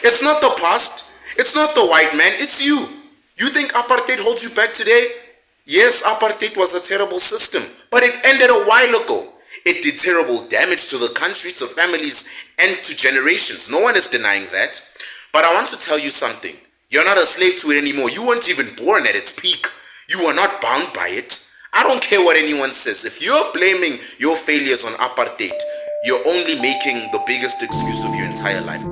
It's not the past. It's not the white man. It's you. You think apartheid holds you back today? Yes, apartheid was a terrible system, but it ended a while ago. It did terrible damage to the country, to families, and to generations. No one is denying that. But I want to tell you something. You're not a slave to it anymore. You weren't even born at its peak. You are not bound by it. I don't care what anyone says. If you're blaming your failures on apartheid, you're only making the biggest excuse of your entire life.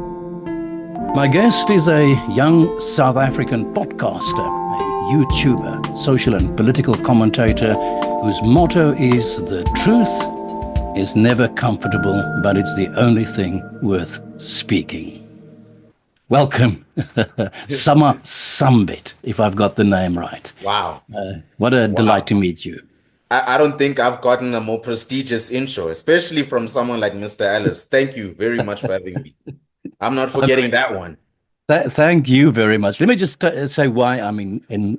My guest is a young South African podcaster, a YouTuber, social and political commentator whose motto is "The truth is never comfortable, but it's the only thing worth speaking." Welcome, Summer Sumbit, if I've got the name right. Wow. What a delight to meet you. I don't think I've gotten a more prestigious intro, especially from someone like Mr. Ellis. Thank you very much for having me. I'm not forgetting that one. Thank you very much. Let me just say why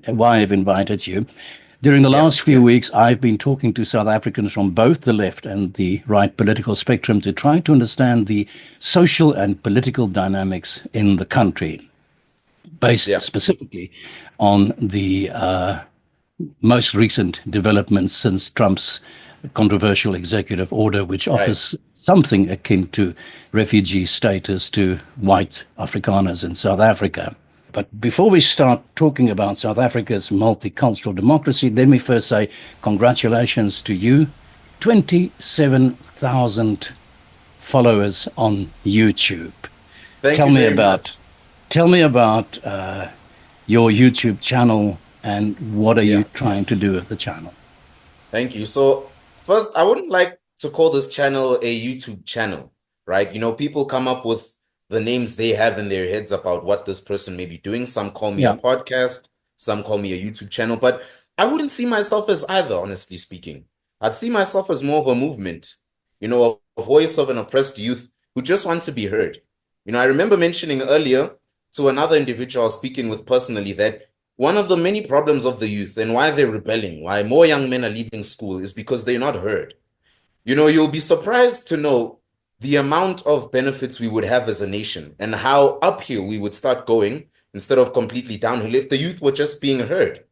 why I've invited you. During the last few weeks, I've been talking to South Africans from both the left and the right political spectrum to try to understand the social and political dynamics in the country, based specifically on the most recent developments since Trump's controversial executive order, which offers something akin to refugee status to white Afrikaners in South Africa. But before we start talking about South Africa's multicultural democracy, let me first say congratulations to you. 27,000 followers on YouTube. Tell me about your YouTube channel and what are you trying to do with the channel? Thank you. So first, I wouldn't like to call this channel a YouTube channel, right? You know, people come up with the names they have in their heads about what this person may be doing. Some call me a podcast, some call me a YouTube channel, but I wouldn't see myself as either, honestly speaking. I'd see myself as more of a movement, you know, a voice of an oppressed youth who just want to be heard. You know, I remember mentioning earlier to another individual I was speaking with personally that one of the many problems of the youth and why they're rebelling, why more young men are leaving school is because they're not heard. You know, you'll be surprised to know the amount of benefits we would have as a nation and how uphill we would start going instead of completely downhill if the youth were just being heard,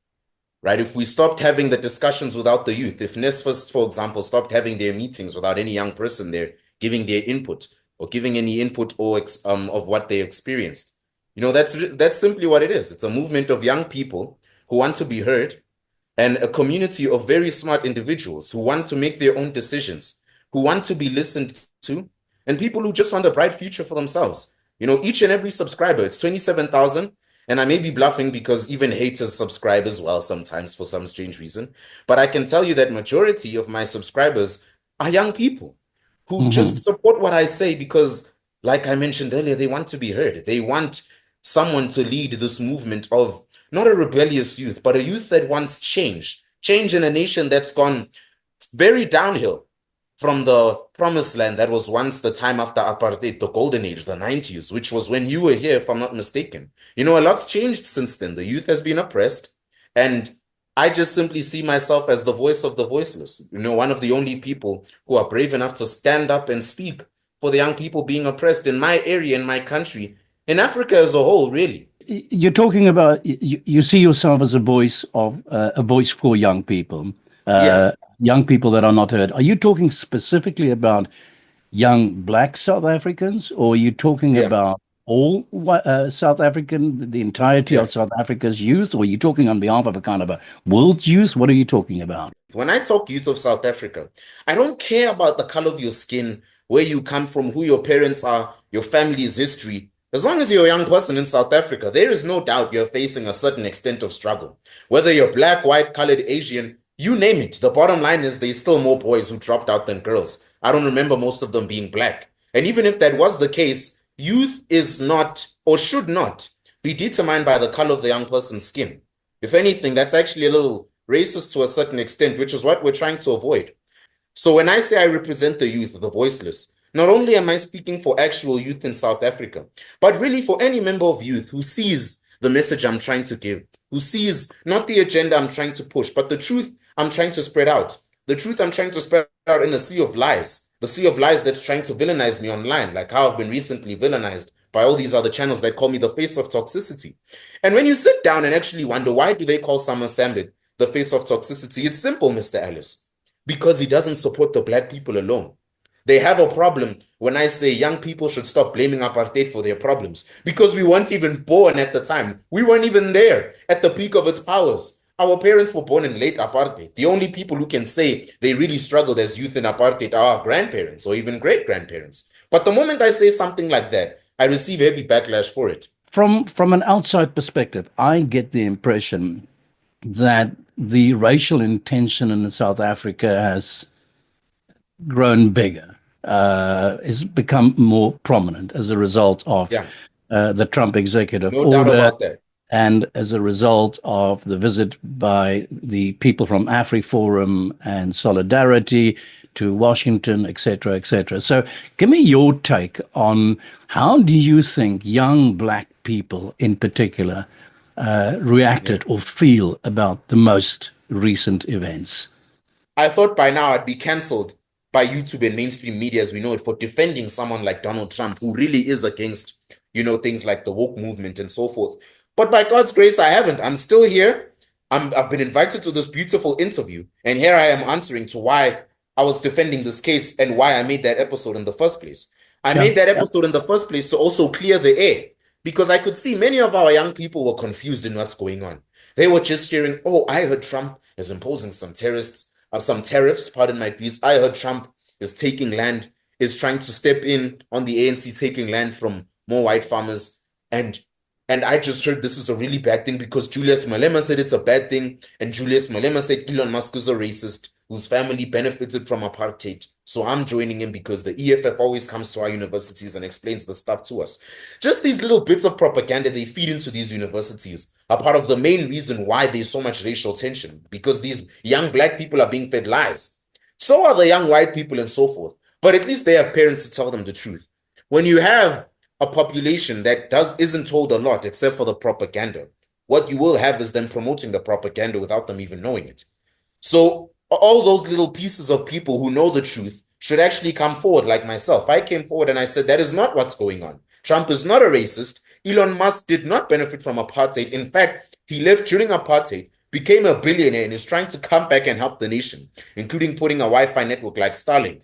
right? If we stopped having the discussions without the youth, if NSFAS, for example, stopped having their meetings without any young person there giving their input or giving any input or of what they experienced, you know, that's simply what it is. It's a movement of young people who want to be heard and a community of very smart individuals who want to make their own decisions, who want to be listened to, and people who just want a bright future for themselves. You know, each and every subscriber, it's 27,000, and I may be bluffing because even haters subscribe as well sometimes for some strange reason. But I can tell you that majority of my subscribers are young people who just support what I say because, like I mentioned earlier, they want to be heard. They want someone to lead this movement of not a rebellious youth, but a youth that wants change in a nation that's gone very downhill from the promised land that was once the time after apartheid, the golden age, the 90s, which was when you were here, if I'm not mistaken. You know, a lot's changed since then. The youth has been oppressed, and I just simply see myself as the voice of the voiceless. You know, one of the only people who are brave enough to stand up and speak for the young people being oppressed in my area, in my country, in Africa as a whole, really. You're talking about, you see yourself as a voice for young people. Young people that are not heard. Are you talking specifically about young Black South Africans, or are you talking about all South African, the entirety of South Africa's youth, or are you talking on behalf of a kind of a world youth? What are you talking about? When I talk youth of South Africa, I don't care about the color of your skin, where you come from, who your parents are, your family's history. As long as you're a young person in South Africa, there is no doubt you're facing a certain extent of struggle. Whether you're Black, white, colored, Asian, you name it. The bottom line is there's still more boys who dropped out than girls. I don't remember most of them being Black. And even if that was the case, youth is not or should not be determined by the color of the young person's skin. If anything, that's actually a little racist to a certain extent, which is what we're trying to avoid. So when I say I represent the youth, the voiceless, not only am I speaking for actual youth in South Africa, but really for any member of youth who sees the message I'm trying to give, who sees not the agenda I'm trying to push, but the truth I'm trying to spread out. The truth I'm trying to spread out in a sea of lies, the sea of lies that's trying to villainize me online, like how I've been recently villainized by all these other channels that call me the face of toxicity. And when you sit down and actually wonder, why do they call Summer Sambit the face of toxicity? It's simple, Mr. Ellis, because he doesn't support the black people alone. They have a problem when I say young people should stop blaming apartheid for their problems, because we weren't even born at the time. We weren't even there at the peak of its powers. Our parents were born in late apartheid. The only people who can say they really struggled as youth in apartheid are our grandparents or even great-grandparents. But the moment I say something like that, I receive heavy backlash for it. From an outside perspective, I get the impression that the racial intention in South Africa has grown bigger, has become more prominent as a result of Yeah, the Trump executive no doubt order, about that. and as a result of the visit by the people from AfriForum and Solidarity to Washington, etc., etc. So give me your take on how do you think young black people in particular reacted or feel about the most recent events? I thought by now I'd be cancelled by YouTube and mainstream media as we know it for defending someone like Donald Trump, who really is against, things like the woke movement and so forth. But by God's grace, I haven't. I'm still here. I've been invited to this beautiful interview, and here I am answering to why I was defending this case and why I made that episode in the first place. I Yeah, made that yeah, episode in the first place to also clear the air, because I could see many of our young people were confused in what's going on. They were just hearing, oh, I heard Trump is imposing some tariffs, pardon my please. I heard Trump is taking land, is trying to step in on the ANC, taking land from more white farmers. And I just heard this is a really bad thing because Julius Malema said it's a bad thing. And Julius Malema said Elon Musk is a racist whose family benefited from apartheid. So I'm joining him because the EFF always comes to our universities and explains the stuff to us. Just these little bits of propaganda they feed into these universities are part of the main reason why there's so much racial tension, because these young black people are being fed lies. So are the young white people and so forth. But at least they have parents to tell them the truth. When you have a population that isn't told a lot except for the propaganda, what you will have is them promoting the propaganda without them even knowing it. So all those little pieces of people who know the truth should actually come forward, like myself. I came forward and I said, that is not what's going on. Trump is not a racist. Elon Musk did not benefit from apartheid. In fact, he left during apartheid, became a billionaire, and is trying to come back and help the nation, including putting a Wi-Fi network like Starlink.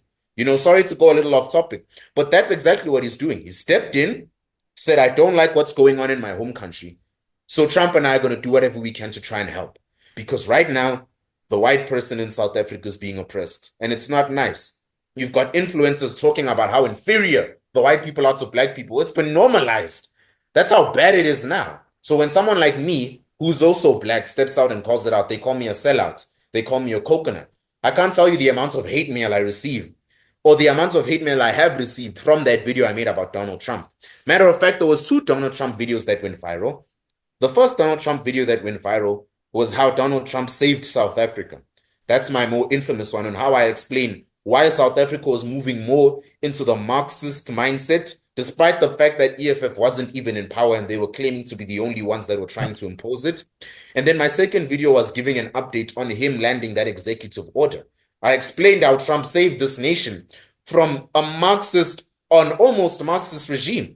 Sorry to go a little off topic, but that's exactly what he's doing. He stepped in, said, I don't like what's going on in my home country. So Trump and I are going to do whatever we can to try and help. Because right now, the white person in South Africa is being oppressed, and it's not nice. You've got influencers talking about how inferior the white people are to black people. It's been normalized. That's how bad it is now. So when someone like me, who's also black, steps out and calls it out, they call me a sellout. They call me a coconut. I can't tell you the amount of hate mail I receive, or the amount of hate mail I have received from that video I made about Donald Trump. Matter of fact, there was 2 Donald Trump videos that went viral. The first Donald Trump video that went viral was how Donald Trump saved South Africa. That's my more infamous one, on how I explain why South Africa was moving more into the Marxist mindset, despite the fact that EFF wasn't even in power and they were claiming to be the only ones that were trying to impose it. And then my second video was giving an update on him landing that executive order. I explained how Trump saved this nation from a Marxist, an almost Marxist regime.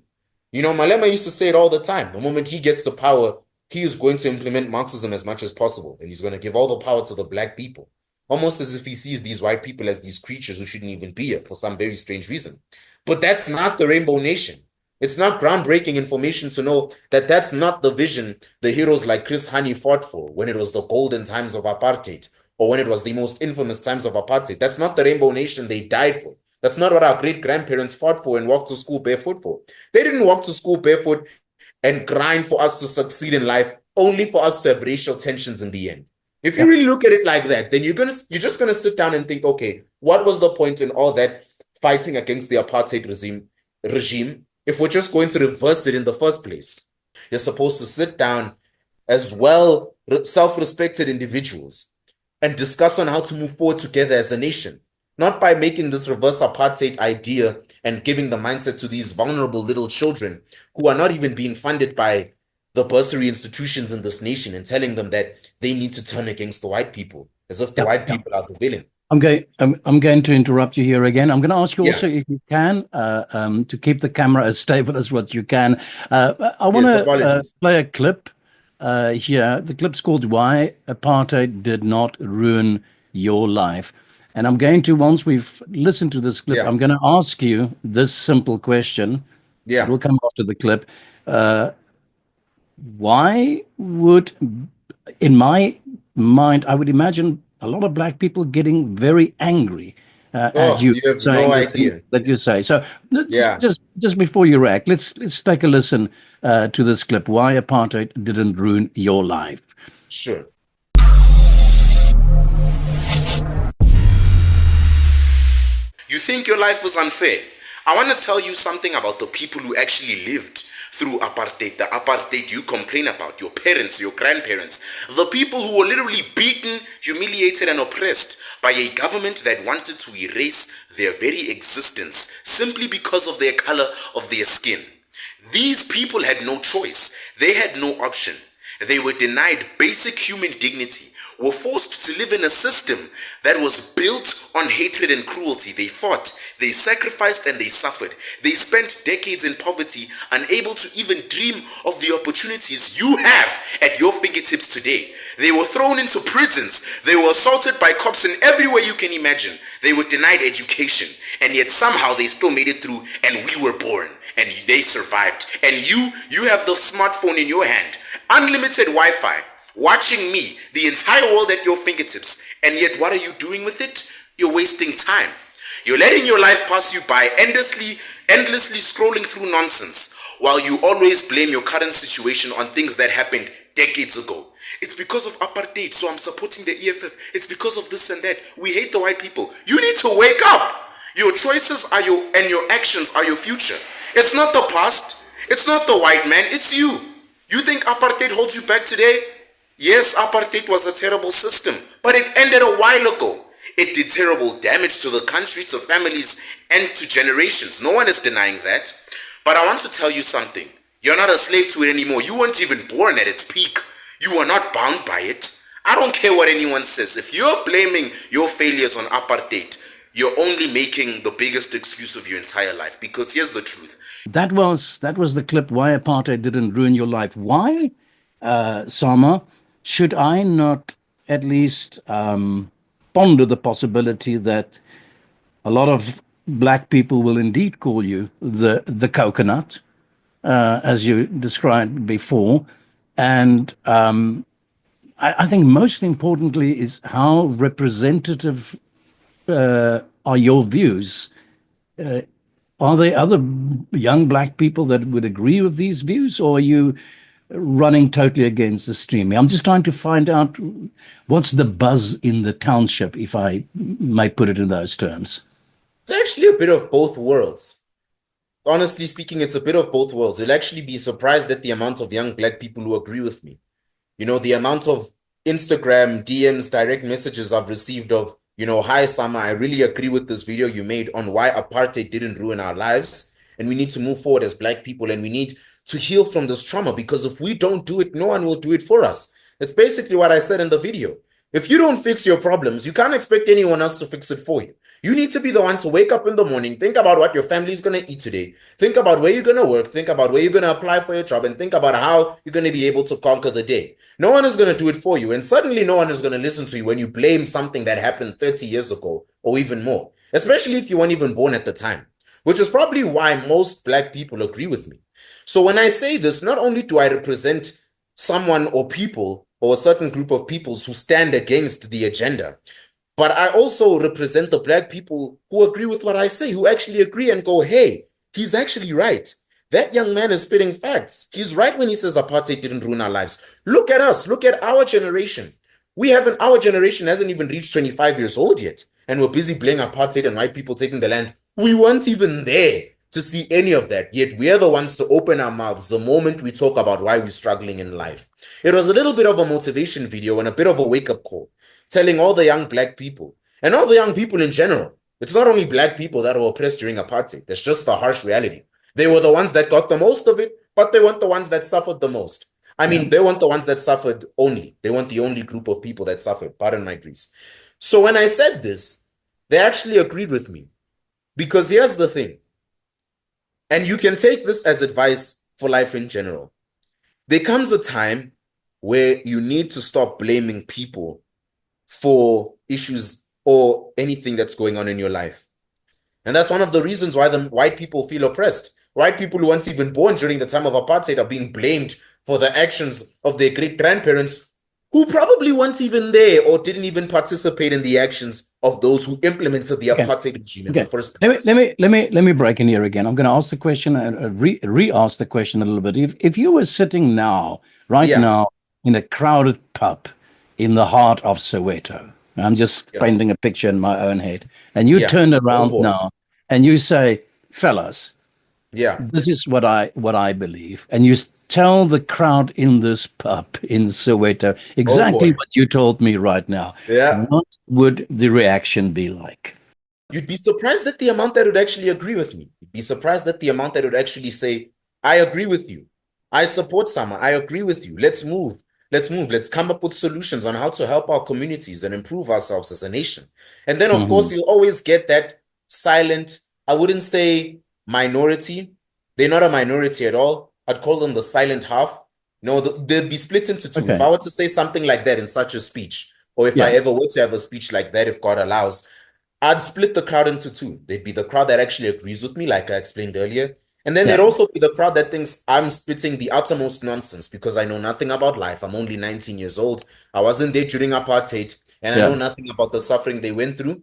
Malema used to say it all the time. The moment he gets to power, he is going to implement Marxism as much as possible. And he's going to give all the power to the black people. Almost as if he sees these white people as these creatures who shouldn't even be here for some very strange reason. But that's not the Rainbow Nation. It's not groundbreaking information to know that that's not the vision the heroes like Chris Hani fought for when it was the golden times of apartheid, or when it was the most infamous times of apartheid. That's not the Rainbow Nation they died for. That's not what our great-grandparents fought for and walked to school barefoot for. They didn't walk to school barefoot and grind for us to succeed in life, only for us to have racial tensions in the end. If you really look at it like that, then you're just gonna sit down and think, okay, what was the point in all that fighting against the apartheid regime if we're just going to reverse it in the first place? You're supposed to sit down as well, self-respected individuals, and discuss on how to move forward together as a nation, not by making this reverse apartheid idea and giving the mindset to these vulnerable little children who are not even being funded by the bursary institutions in this nation and telling them that they need to turn against the white people, as if the white people are the villain. I'm going to interrupt you here again. I'm going to ask you Yeah. also if you can to keep the camera as stable as what you can. I want Yes, to apologies. play a clip here. The clip's called "Why Apartheid Did Not Ruin Your Life," and I'm going to once we've listened to this clip, Yeah. I'm going to ask you this simple question. It Yeah. will come after the clip. Uh, why would, in my mind, I would imagine a lot of black people getting very angry at Oh, you you have saying no the things idea. that you say. So Yeah. just before you react, let's take a listen to this clip. Why apartheid didn't ruin your life. Sure. You think your life was unfair? I want to tell you something about the people who actually lived through apartheid, the apartheid you complain about, your parents, your grandparents, the people who were literally beaten, humiliated, and oppressed by a government that wanted to erase their very existence simply because of their color of their skin. These people had no choice. They had no option. They were denied basic human dignity, were forced to live in a system that was built on hatred and cruelty. They fought, they sacrificed, and they suffered. They spent decades in poverty, unable to even dream of the opportunities you have at your fingertips today. They were thrown into prisons. They were assaulted by cops in every way you can imagine. They were denied education, and yet somehow they still made it through, and we were born. And they survived. And you have the smartphone in your hand, unlimited Wi-Fi, watching me, the entire world at your fingertips. And yet what are you doing with it? You're wasting time. You're letting your life pass you by, endlessly scrolling through nonsense, while you always blame your current situation on things that happened decades ago. It's because of apartheid, so I'm supporting the EFF. It's because of this and that. We hate the white people. You need to wake up. Your choices are your actions are your future. It's not the past. It's not the white man. It's you. You think apartheid holds you back today? Yes, apartheid was a terrible system, but it ended a while ago. It did terrible damage to the country, to families, and to generations. No one is denying that. But I want to tell you something. You're not a slave to it anymore. You weren't even born at its peak. You are not bound by it. I don't care what anyone says. If you're blaming your failures on apartheid, you're only making the biggest excuse of your entire life. Because here's the truth. That was the clip. Why apartheid didn't ruin your life. Why, Sama, should I not at least ponder the possibility that a lot of black people will indeed call you the coconut, as you described before, and I think most importantly is how representative are your views. Are there other young black people that would agree with these views, or are you running totally against the stream? I'm just trying to find out what's the buzz in the township, if I may put it in those terms. It's actually a bit of both worlds. Honestly speaking, it's a bit of both worlds. You'll actually be surprised at the amount of young black people who agree with me. You know, the amount of Instagram DMs, direct messages I've received of, hi, Sama, I really agree with this video you made on why apartheid didn't ruin our lives. And we need to move forward as black people, and we need to heal from this trauma, because if we don't do it, no one will do it for us. That's basically what I said in the video. If you don't fix your problems, you can't expect anyone else to fix it for you. You need to be the one to wake up in the morning, think about what your family is going to eat today, think about where you're going to work, think about where you're going to apply for your job, and think about how you're going to be able to conquer the day. No one is going to do it for you, and suddenly no one is going to listen to you when you blame something that happened 30 years ago or even more, especially if you weren't even born at the time, which is probably why most black people agree with me. So when I say this, not only do I represent someone or people or a certain group of peoples who stand against the agenda, but I also represent the black people who agree with what I say, who actually agree and go, hey, he's actually right. That young man is spitting facts. He's right when he says apartheid didn't ruin our lives. Look at us. Look at our generation. Our generation hasn't even reached 25 years old yet. And we're busy blaming apartheid and white people taking the land. We weren't even there to see any of that. Yet we are the ones to open our mouths the moment we talk about why we're struggling in life. It was a little bit of a motivation video and a bit of a wake-up call, telling all the young black people and all the young people in general. It's not only black people that were oppressed during apartheid. That's just the harsh reality. They were the ones that got the most of it, but they weren't the ones that suffered the most. I mean, they weren't the ones that suffered only. They weren't the only group of people that suffered. Pardon my Greece. So when I said this, they actually agreed with me. Because here's the thing, and you can take this as advice for life in general. There comes a time where you need to stop blaming people for issues or anything that's going on in your life. And that's one of the reasons why the white people feel oppressed. White people who weren't even born during the time of apartheid are being blamed for the actions of their great-grandparents who probably weren't even there or didn't even participate in the actions of those who implemented the apartheid regime in the first place. Let me break in here again. I'm going to ask the question and re-ask the question a little bit. If you were sitting now, right now, in a crowded pub in the heart of Soweto, I'm just painting a picture in my own head, and you turn around now and you say, fellas, this is what I believe, and you tell the crowd in this pub in Soweto exactly what you told me right now. What would the reaction be like? You'd be surprised at the amount that would actually agree with me. You'd be surprised at the amount that would actually say, I agree with you. I support Sama. I agree with you. Let's move. Let's move. Let's come up with solutions on how to help our communities and improve ourselves as a nation. And then, of course, you'll always get that silent, I wouldn't say minority. They're not a minority at all. I'd call them the silent half. No, they'd be split into two. If I were to say something like that in such a speech, or if I ever were to have a speech like that, if God allows, I'd split the crowd into two. There'd be the crowd that actually agrees with me, like I explained earlier. And then there'd also be the crowd that thinks I'm spitting the uttermost nonsense because I know nothing about life. I'm only 19 years old. I wasn't there during apartheid, and I know nothing about the suffering they went through.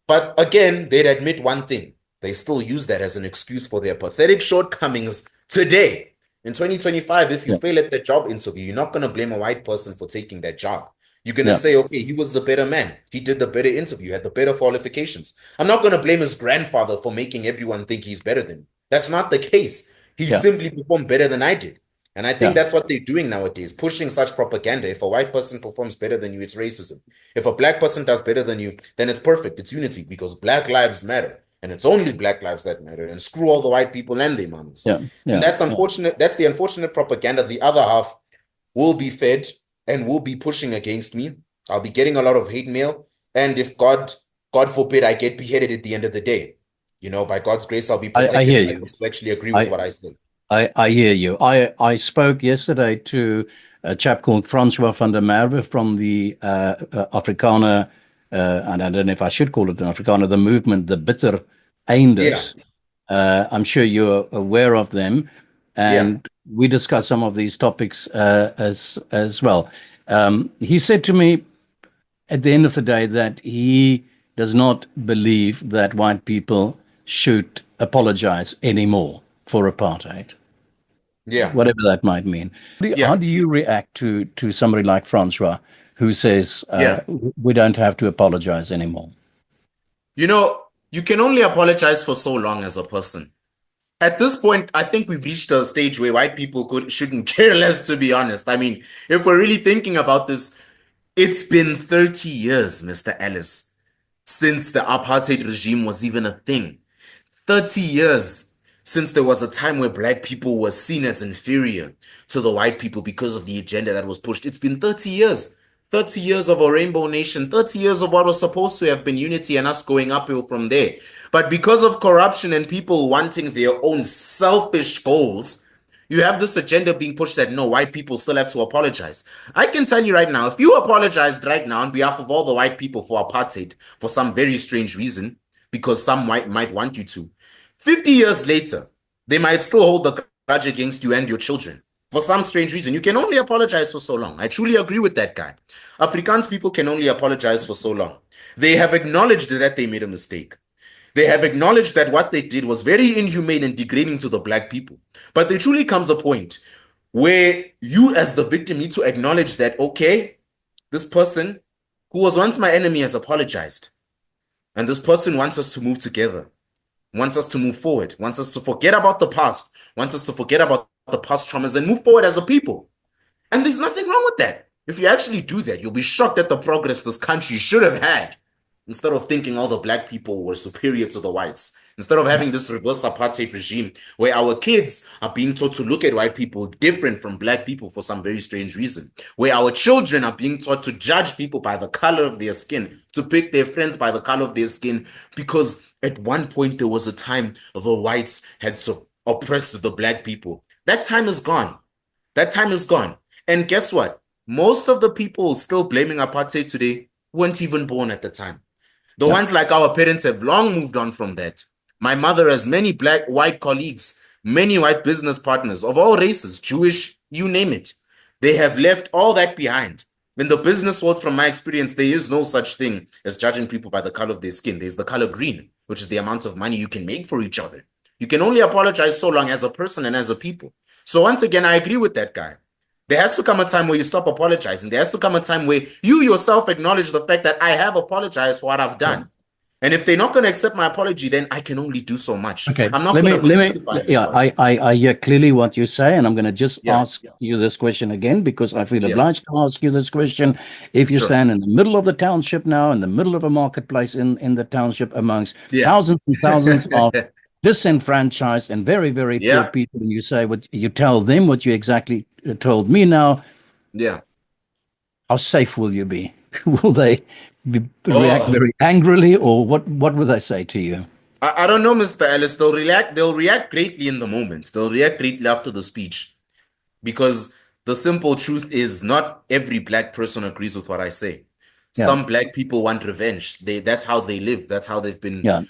But again, they'd admit one thing. They still use that as an excuse for their pathetic shortcomings today. In 2025, if you fail at the job interview, you're not going to blame a white person for taking that job. You're going to say, okay, he was the better man. He did the better interview, had the better qualifications. I'm not going to blame his grandfather for making everyone think he's better than me. That's not the case. He simply performed better than I did. And I think that's what they're doing nowadays, pushing such propaganda. If a white person performs better than you, it's racism. If a black person does better than you, then it's perfect. It's unity because Black lives matter. And it's only Black lives that matter. And screw all the white people and their mamas. And that's unfortunate. That's the unfortunate propaganda. The other half will be fed and will be pushing against me. I'll be getting a lot of hate mail. And if God forbid, I get beheaded at the end of the day, you know, by God's grace, I'll be protected. I hear you. I actually agree with what I say. I hear you. I spoke yesterday to a chap called Francois van der Merwe from the Afrikaner, and I don't know if I should call it an Afrikaner, the movement, the Bitter Einders. I'm sure you're aware of them. And we discussed some of these topics as well. He said to me at the end of the day that he does not believe that white people should apologize anymore for apartheid. Whatever that might mean. How do you react to somebody like Francois who says we don't have to apologize anymore? You know, you can only apologize for so long as a person. At this point, I think we've reached a stage where white people shouldn't care less, to be honest. I mean, if we're really thinking about this, it's been 30 years, Mr. Ellis, since the apartheid regime was even a thing. 30 years since there was a time where black people were seen as inferior to the white people because of the agenda that was pushed. It's been 30 years. 30 years of a rainbow nation, 30 years of what was supposed to have been unity and us going uphill from there. But because of corruption and people wanting their own selfish goals, you have this agenda being pushed that no, white people still have to apologize. I can tell you right now, if you apologized right now on behalf of all the white people for apartheid for some very strange reason, because some white might want you to, 50 years later, they might still hold the grudge against you and your children. For some strange reason, you can only apologize for so long. I truly agree with that guy. Afrikaans people can only apologize for so long. They have acknowledged that they made a mistake. They have acknowledged that what they did was very inhumane and degrading to the black people. But there truly comes a point where you as the victim need to acknowledge that, okay, this person who was once my enemy has apologized. And this person wants us to move together, wants us to move forward, wants us to forget about the past, wants us to forget about the past traumas and move forward as a people. And there's nothing wrong with that. If you actually do that, you'll be shocked at the progress this country should have had, instead of thinking all the black people were superior to the whites. Instead of Yeah. having this reverse apartheid regime where our kids are being taught to look at white people different from black people for some very strange reason, where our children are being taught to judge people by the color of their skin, to pick their friends by the color of their skin, because at one point there was a time the whites had oppressed the black people. That time is gone. That time is gone. And guess what? Most of the people still blaming apartheid today weren't even born at the time. The Yeah. ones like our parents have long moved on from that. My mother has many black, white colleagues, many white business partners of all races, Jewish, you name it. They have left all that behind. In the business world, from my experience, there is no such thing as judging people by the color of their skin. There's the color green, which is the amount of money you can make for each other. You can only apologize so long as a person and as a people. So once again, I agree with that guy. There has to come a time where you stop apologizing. There has to come a time where you yourself acknowledge the fact that I have apologized for what I've Yeah. done. And if they're not going to accept my apology, then I can only do so much. Okay. I'm not Let going me, to let me, crucify yeah, myself. I hear clearly what you say, and I'm going to just Yeah, ask you this question again because I feel yeah, obliged to ask you this question. If you sure. stand in the middle of the township now, in the middle of a marketplace in the township amongst Yeah. thousands and thousands of disenfranchised and very, very poor Yeah, people, and you say what you tell them what you exactly told me now, yeah. how safe will you be? Will they react Oh, very angrily, or what will they say to you? I don't know, Mr. Ellis. They'll react greatly in the moment. They'll react greatly after the speech. Because the simple truth is not every black person agrees with what I say. Yeah, Some black people want revenge. That's how they live. That's how they've been yeah,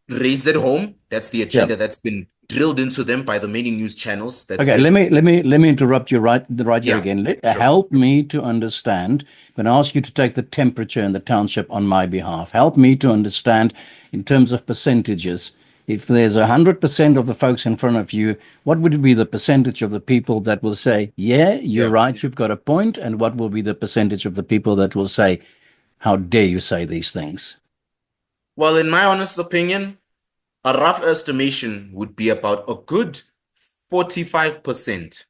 raised at home. That's the yeah. agenda that's been drilled into them by the many news channels. That's Okay, been, let me interrupt you right here yeah, again. sure. Help me to understand. I'm going to ask you to take the temperature in the township on my behalf. Help me to understand in terms of percentages. If there's 100% of the folks in front of you, what would be the percentage of the people that will say, "Yeah, you're Yeah. right, you've got a point," and what will be the percentage of the people that will say, "How dare you say these things?" Well, in my honest opinion, a rough estimation would be about a good 45%.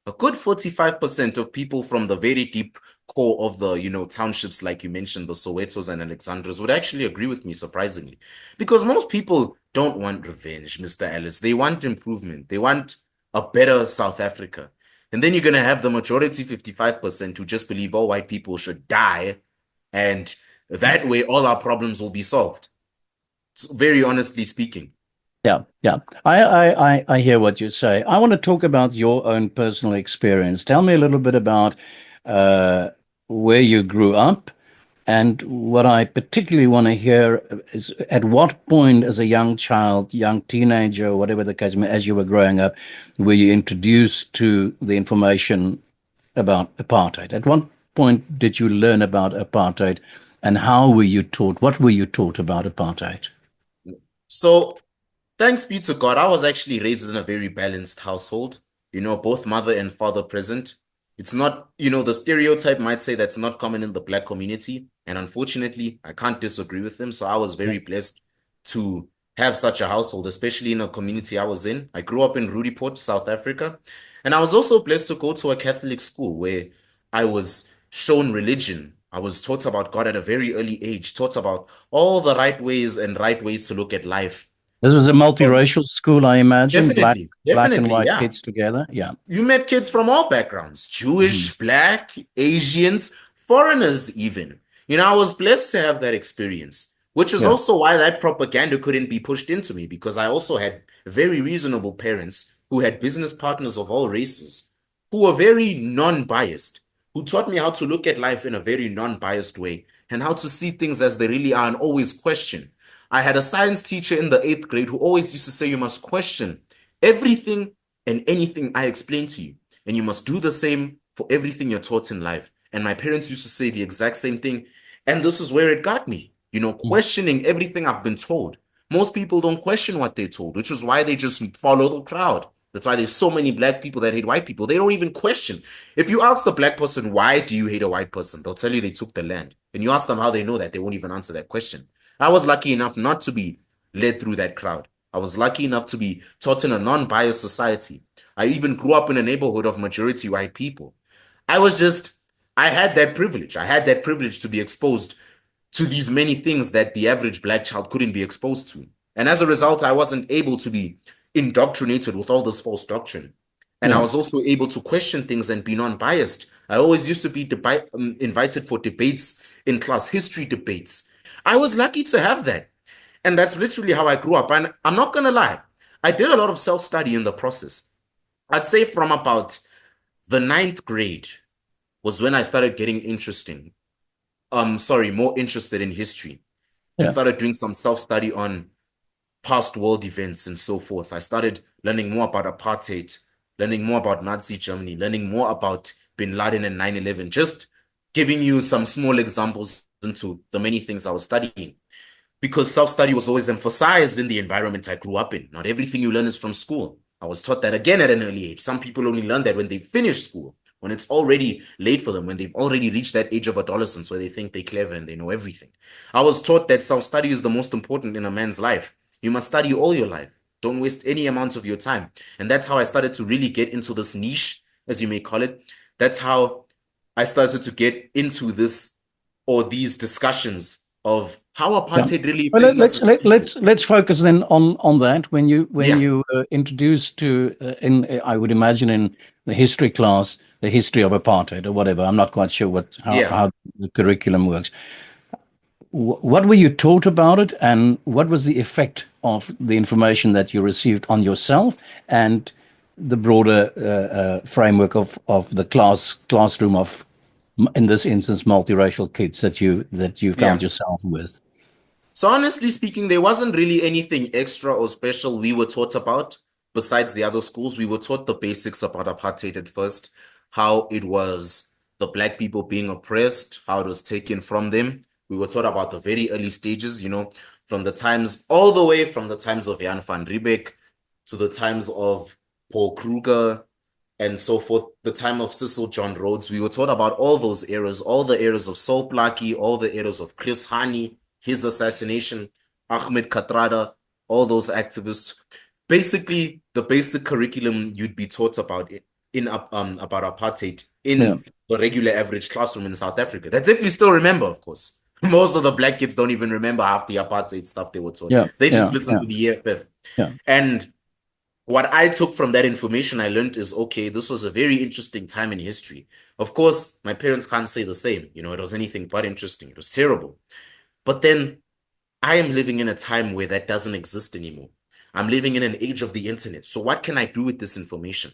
A good 45% of people from the very deep core of the, townships, like you mentioned, the Sowetos and Alexandras, would actually agree with me, surprisingly. Because most people don't want revenge, Mr. Ellis. They want improvement. They want a better South Africa. And then you're going to have the majority, 55%, who just believe all white people should die. And that way, all our problems will be solved. So, very honestly speaking. Yeah, yeah. I hear what you say. I want to talk about your own personal experience. Tell me a little bit about uh, where you grew up. And what I particularly want to hear is at what point, as a young child, young teenager, whatever the case may, as you were growing up, were you introduced to the information about apartheid? At what point did you learn about apartheid, and how were you taught? What were you taught about apartheid? So thanks be to God, I was actually raised in a very balanced household. Both mother and father present. It's not, the stereotype might say that's not common in the black community. And unfortunately, I can't disagree with them. So I was Yeah. very blessed to have such a household, especially in a community I was in. I grew up in Rudiport, South Africa. And I was also blessed to go to a Catholic school where I was shown religion. I was taught about God at a very early age, taught about all the right ways to look at life. This was a Um, multiracial school, I imagine, definitely, black and definitely, white yeah. kids together. Yeah. You met kids from all backgrounds, Mhm. Jewish, black, Asians, foreigners, even. I was blessed to have that experience, which is Yeah. also why that propaganda couldn't be pushed into me because I also had very reasonable parents who had business partners of all races who were very non-biased, who taught me how to look at life in a very non-biased way and how to see things as they really are and always question. I had a science teacher in the 8th grade who always used to say, you must question everything and anything I explain to you. And you must do the same for everything you're taught in life. And my parents used to say the exact same thing. And this is where it got me, Mm. questioning everything I've been told. Most people don't question what they're told, which is why they just follow the crowd. That's why there's so many black people that hate white people. They don't even question. If you ask the black person, why do you hate a white person? They'll tell you they took the land. And you ask them how they know that, they won't even answer that question. I was lucky enough not to be led through that crowd. I was lucky enough to be taught in a non-biased society. I even grew up in a neighborhood of majority white people. I was just, I had that privilege. I had that privilege to be exposed to these many things that the average black child couldn't be exposed to. And as a result, I wasn't able to be indoctrinated with all this false doctrine. And I Yeah. was also able to question things and be non-biased. I always used to be invited for debates in class, history debates. I was lucky to have that. And that's literally how I grew up. And I'm not going to lie, I did a lot of self-study in the process. I'd say from about the ninth grade was when I started getting more interested in history and Yeah. started doing some self-study on past world events and so forth. I started learning more about apartheid, learning more about Nazi Germany, learning more about bin Laden and 9/11, just giving you some small examples into the many things I was studying. Because self-study was always emphasized in the environment I grew up in. Not everything you learn is from school. I was taught that again at an early age. Some people only learn that when they finish school, when it's already late for them, when they've already reached that age of adolescence where they think they're clever and they know everything. I was taught that self-study is the most important in a man's life. You must study all your life. Don't waste any amount of your time. And that's how I started to really get into this niche, as you may call it. That's how I started to get into this or these discussions of how Yeah. apartheid really Well, affects us as people. let's focus then on that. When Yeah, you introduced to I would imagine in the history class the history of apartheid or whatever. I'm not quite sure yeah. how the curriculum works. What were you taught about it, and what was the effect of the information that you received on yourself and the broader framework of the classroom of, in this instance, multiracial kids that you found Yeah. yourself with? So honestly speaking, there wasn't really anything extra or special we were taught about besides the other schools. We were taught the basics about apartheid at first, how it was the black people being oppressed, how it was taken from them. We were taught about the very early stages, from the times all the way from the times of Jan van Riebeck to the times of Paul Kruger and so forth, the time of Cecil John Rhodes. We were taught about all those eras, all the eras of Sol Plaatje, all the eras of Chris Hani, his assassination, Ahmed Katrada, all those activists. Basically, the basic curriculum you'd be taught about apartheid Yeah, in the regular average classroom in South Africa. That's if you still remember, of course. Most of the black kids don't even remember half the apartheid stuff they were taught. yeah, They just yeah, listen yeah, to the EFF. yeah, And what I took from that information I learned is, okay, this was a very interesting time in history. Of course, my parents can't say the same. It was anything but interesting. It was terrible. But then I am living in a time where that doesn't exist anymore. I'm living in an age of the internet. So what can I do with this information?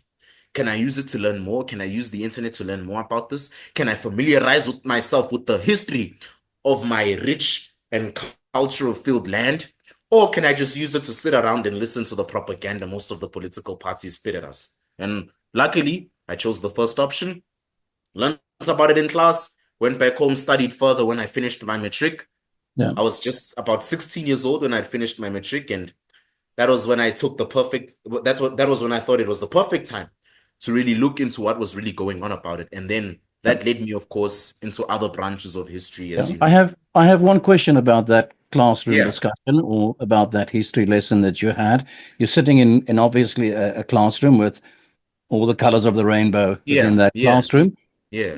Can I use it to learn more? Can I use the internet to learn more about this? Can I familiarize myself with the history of my rich and cultural filled land? Or can I just use it to sit around and listen to the propaganda most of the political parties spit at us? And luckily, I chose the first option, learned about it in class, went back home, studied further when I finished my matric. yeah. I was just about 16 years old when I finished my matric, and that was when I took that was when I thought it was the perfect time to really look into what was really going on about it. And then Yeah. that led me, of course, into other branches of history, as Yeah. you know. I have one question about that classroom Yeah, discussion or about that history lesson that you had. You're sitting in obviously a classroom with all the colors of the rainbow within yeah, that yeah, classroom. yeah,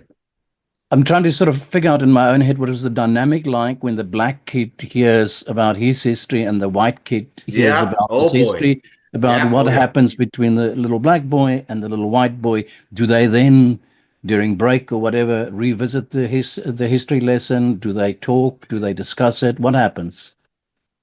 I'm trying to sort of figure out in my own head what is the dynamic like when the black kid hears about his history and the white kid hears yeah. about his Oh boy. history, about Yeah, what oh yeah. happens between the little black boy and the little white boy. Do they then, during break or whatever, revisit the history lesson? Do they talk? Do they discuss it? What happens?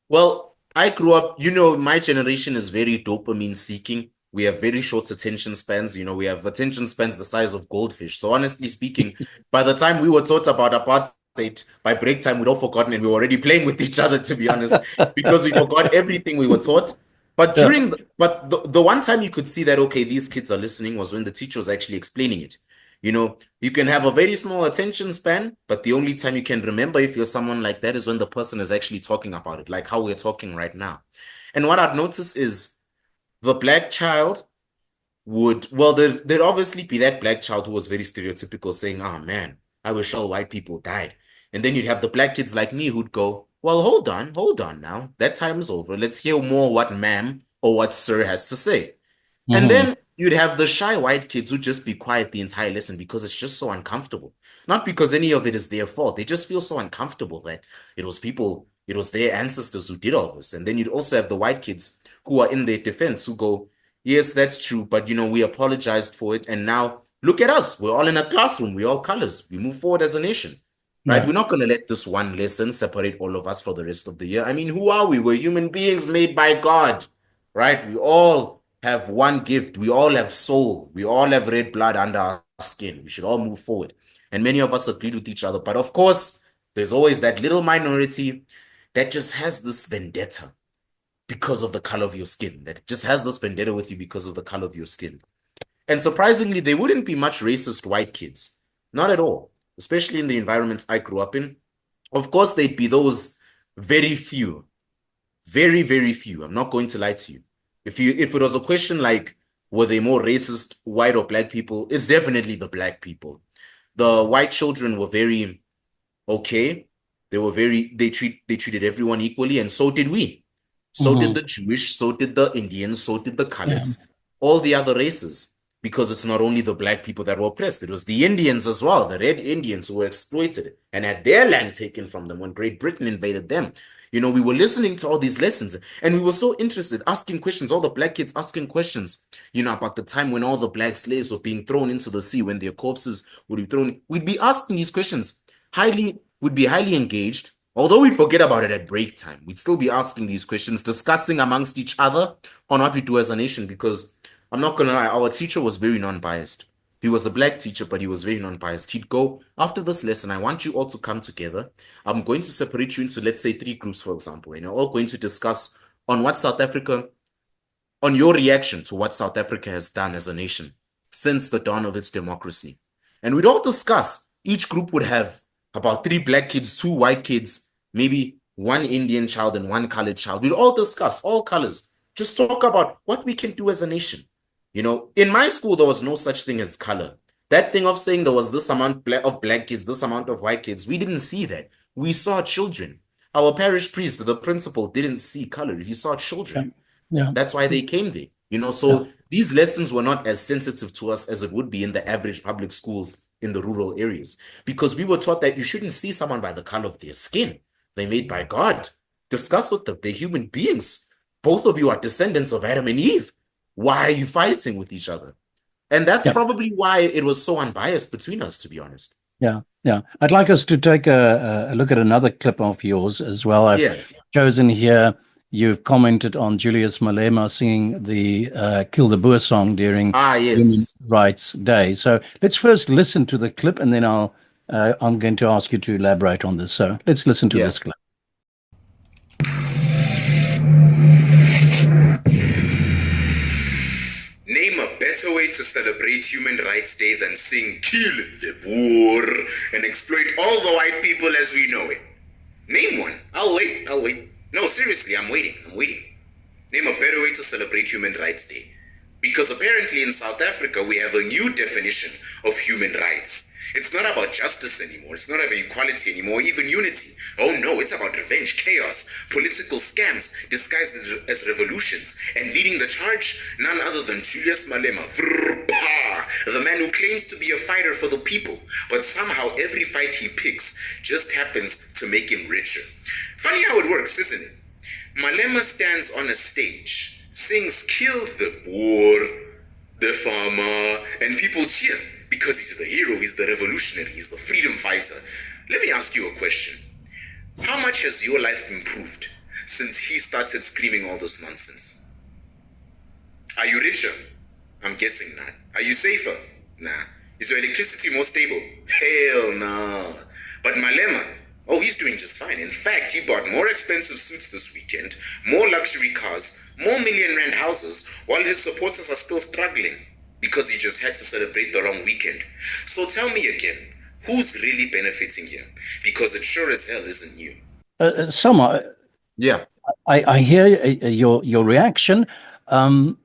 Well, I grew up, my generation is very dopamine seeking. We have very short attention spans. We have attention spans the size of goldfish. So honestly speaking, by the time we were taught about apartheid, by break time, we'd all forgotten and we were already playing with each other, to be honest, because we forgot everything we were taught. But Yeah, the one time you could see that, okay, these kids are listening was when the teacher was actually explaining it. You can have a very small attention span, but the only time you can remember if you're someone like that is when the person is actually talking about it, like how we're talking right now. And what I'd notice is the black child well, there'd obviously be that black child who was very stereotypical saying, oh man, I wish all white people died. And then you'd have the black kids like me who'd go, well, hold on now. That time's over. Let's hear more what ma'am or what sir has to say. And hmm, then you'd have the shy white kids who just be quiet the entire lesson because it's just so uncomfortable. Not because any of it is their fault. They just feel so uncomfortable that it was people It was their ancestors who did all this. And then you'd also have the white kids who are in their defense who go, yes, that's true, but we apologized for it. And now look at us. We're all in a classroom. We're all colors. We move forward as a nation, right? Yeah. We're not going to let this one lesson separate all of us for the rest of the year. I mean, who are we? We're human beings made by God, right? We all have one gift. We all have soul. We all have red blood under our skin. We should all move forward. And many of us agreed with each other. But of course, there's always that little minority that just has this vendetta because of the color of your skin, that just has this vendetta with you because of the color of your skin. And surprisingly, there wouldn't be much racist white kids. Not at all, especially in the environments I grew up in. Of course, there'd be those very few, very, very few. I'm not going to lie to you. If it was a question like, were they more racist, white or black people? It's definitely the black people. The white children were very okay. They treated everyone equally, and so did we. So did Hmm. the Jewish, so did the Indians, so did the Yeah. coloreds, all the other races. Because it's not only the black people that were oppressed, it was the Indians as well, the red Indians who were exploited and had their land taken from them when Great Britain invaded them. We were listening to all these lessons and we were so interested, asking questions, all the black kids asking questions, about the time when all the black slaves were being thrown into the sea, when their corpses would be thrown. We'd be asking these questions, would be highly engaged. Although we'd forget about it at break time, we'd still be asking these questions, discussing amongst each other on what we do as a nation. Because I'm not gonna lie, our teacher was very non-biased. He was a black teacher, but he was very non-biased. He'd go, after this lesson, I want you all to come together. I'm going to separate you into, let's say, 3 groups, for example, and you're all going to discuss on what South Africa, on your reaction to what South Africa has done as a nation since the dawn of its democracy. And we'd all discuss. Each group would have about 3 black kids, 2 white kids, maybe 1 Indian child and 1 colored child. We'd all discuss, all colors, just talk about what we can do as a nation. In my school, there was no such thing as color. That thing of saying there was this amount of black kids, this amount of white kids, we didn't see that. We saw children. Our parish priest, the principal, didn't see color. He saw Yeah. children. Yeah. That's why they came there. Yeah. So these lessons were not as sensitive to us as it would be in the average public schools in the rural areas, because we were taught that you shouldn't see someone by the color of their skin. They're made by God. Discuss with them. They're human beings. Both of you are descendants of Adam and Eve. Why are you fighting with each other? And that's Yeah. probably why it was so unbiased between us, to be honest. Yeah. Yeah. I'd like us to take a look at another clip of yours as well. I've Yeah. chosen here. You've commented on Julius Malema singing the Kill the Boer song during Ah, Women's yes. Rights Day. So let's first listen to the clip, and then I'm going to ask you to elaborate on this. So let's listen to Yeah. this clip. Name a better way to celebrate Human Rights Day than sing Kill the Boer and exploit all the white people as we know it. Name one. I'll wait. No, seriously, I'm waiting. Name a better way to celebrate Human Rights Day. Because apparently in South Africa, we have a new definition of human rights. It's not about justice anymore. It's not about equality anymore, even unity. Oh no, it's about revenge, chaos, political scams disguised as revolutions. And leading the charge, none other than Julius Malema, the man who claims to be a fighter for the people. But somehow every fight he picks just happens to make him richer. Funny how it works, isn't it? Malema stands on a stage, sings Kill the Boer, the farmer, and people cheer because he's the hero, he's the revolutionary, he's the freedom fighter. Let me ask you a question. How much has your life improved since he started screaming all this nonsense? Are you richer? I'm guessing not. Are you safer? Nah. Is your electricity more stable? Hell no. But Malema, oh, he's doing just fine. In fact, he bought more expensive suits this weekend, more luxury cars, more million-rand houses, while his supporters are still struggling because he just had to celebrate the long weekend. So tell me again, who's really benefiting here? Because it sure as hell isn't you. Summer, Yeah. I hear your reaction. Um,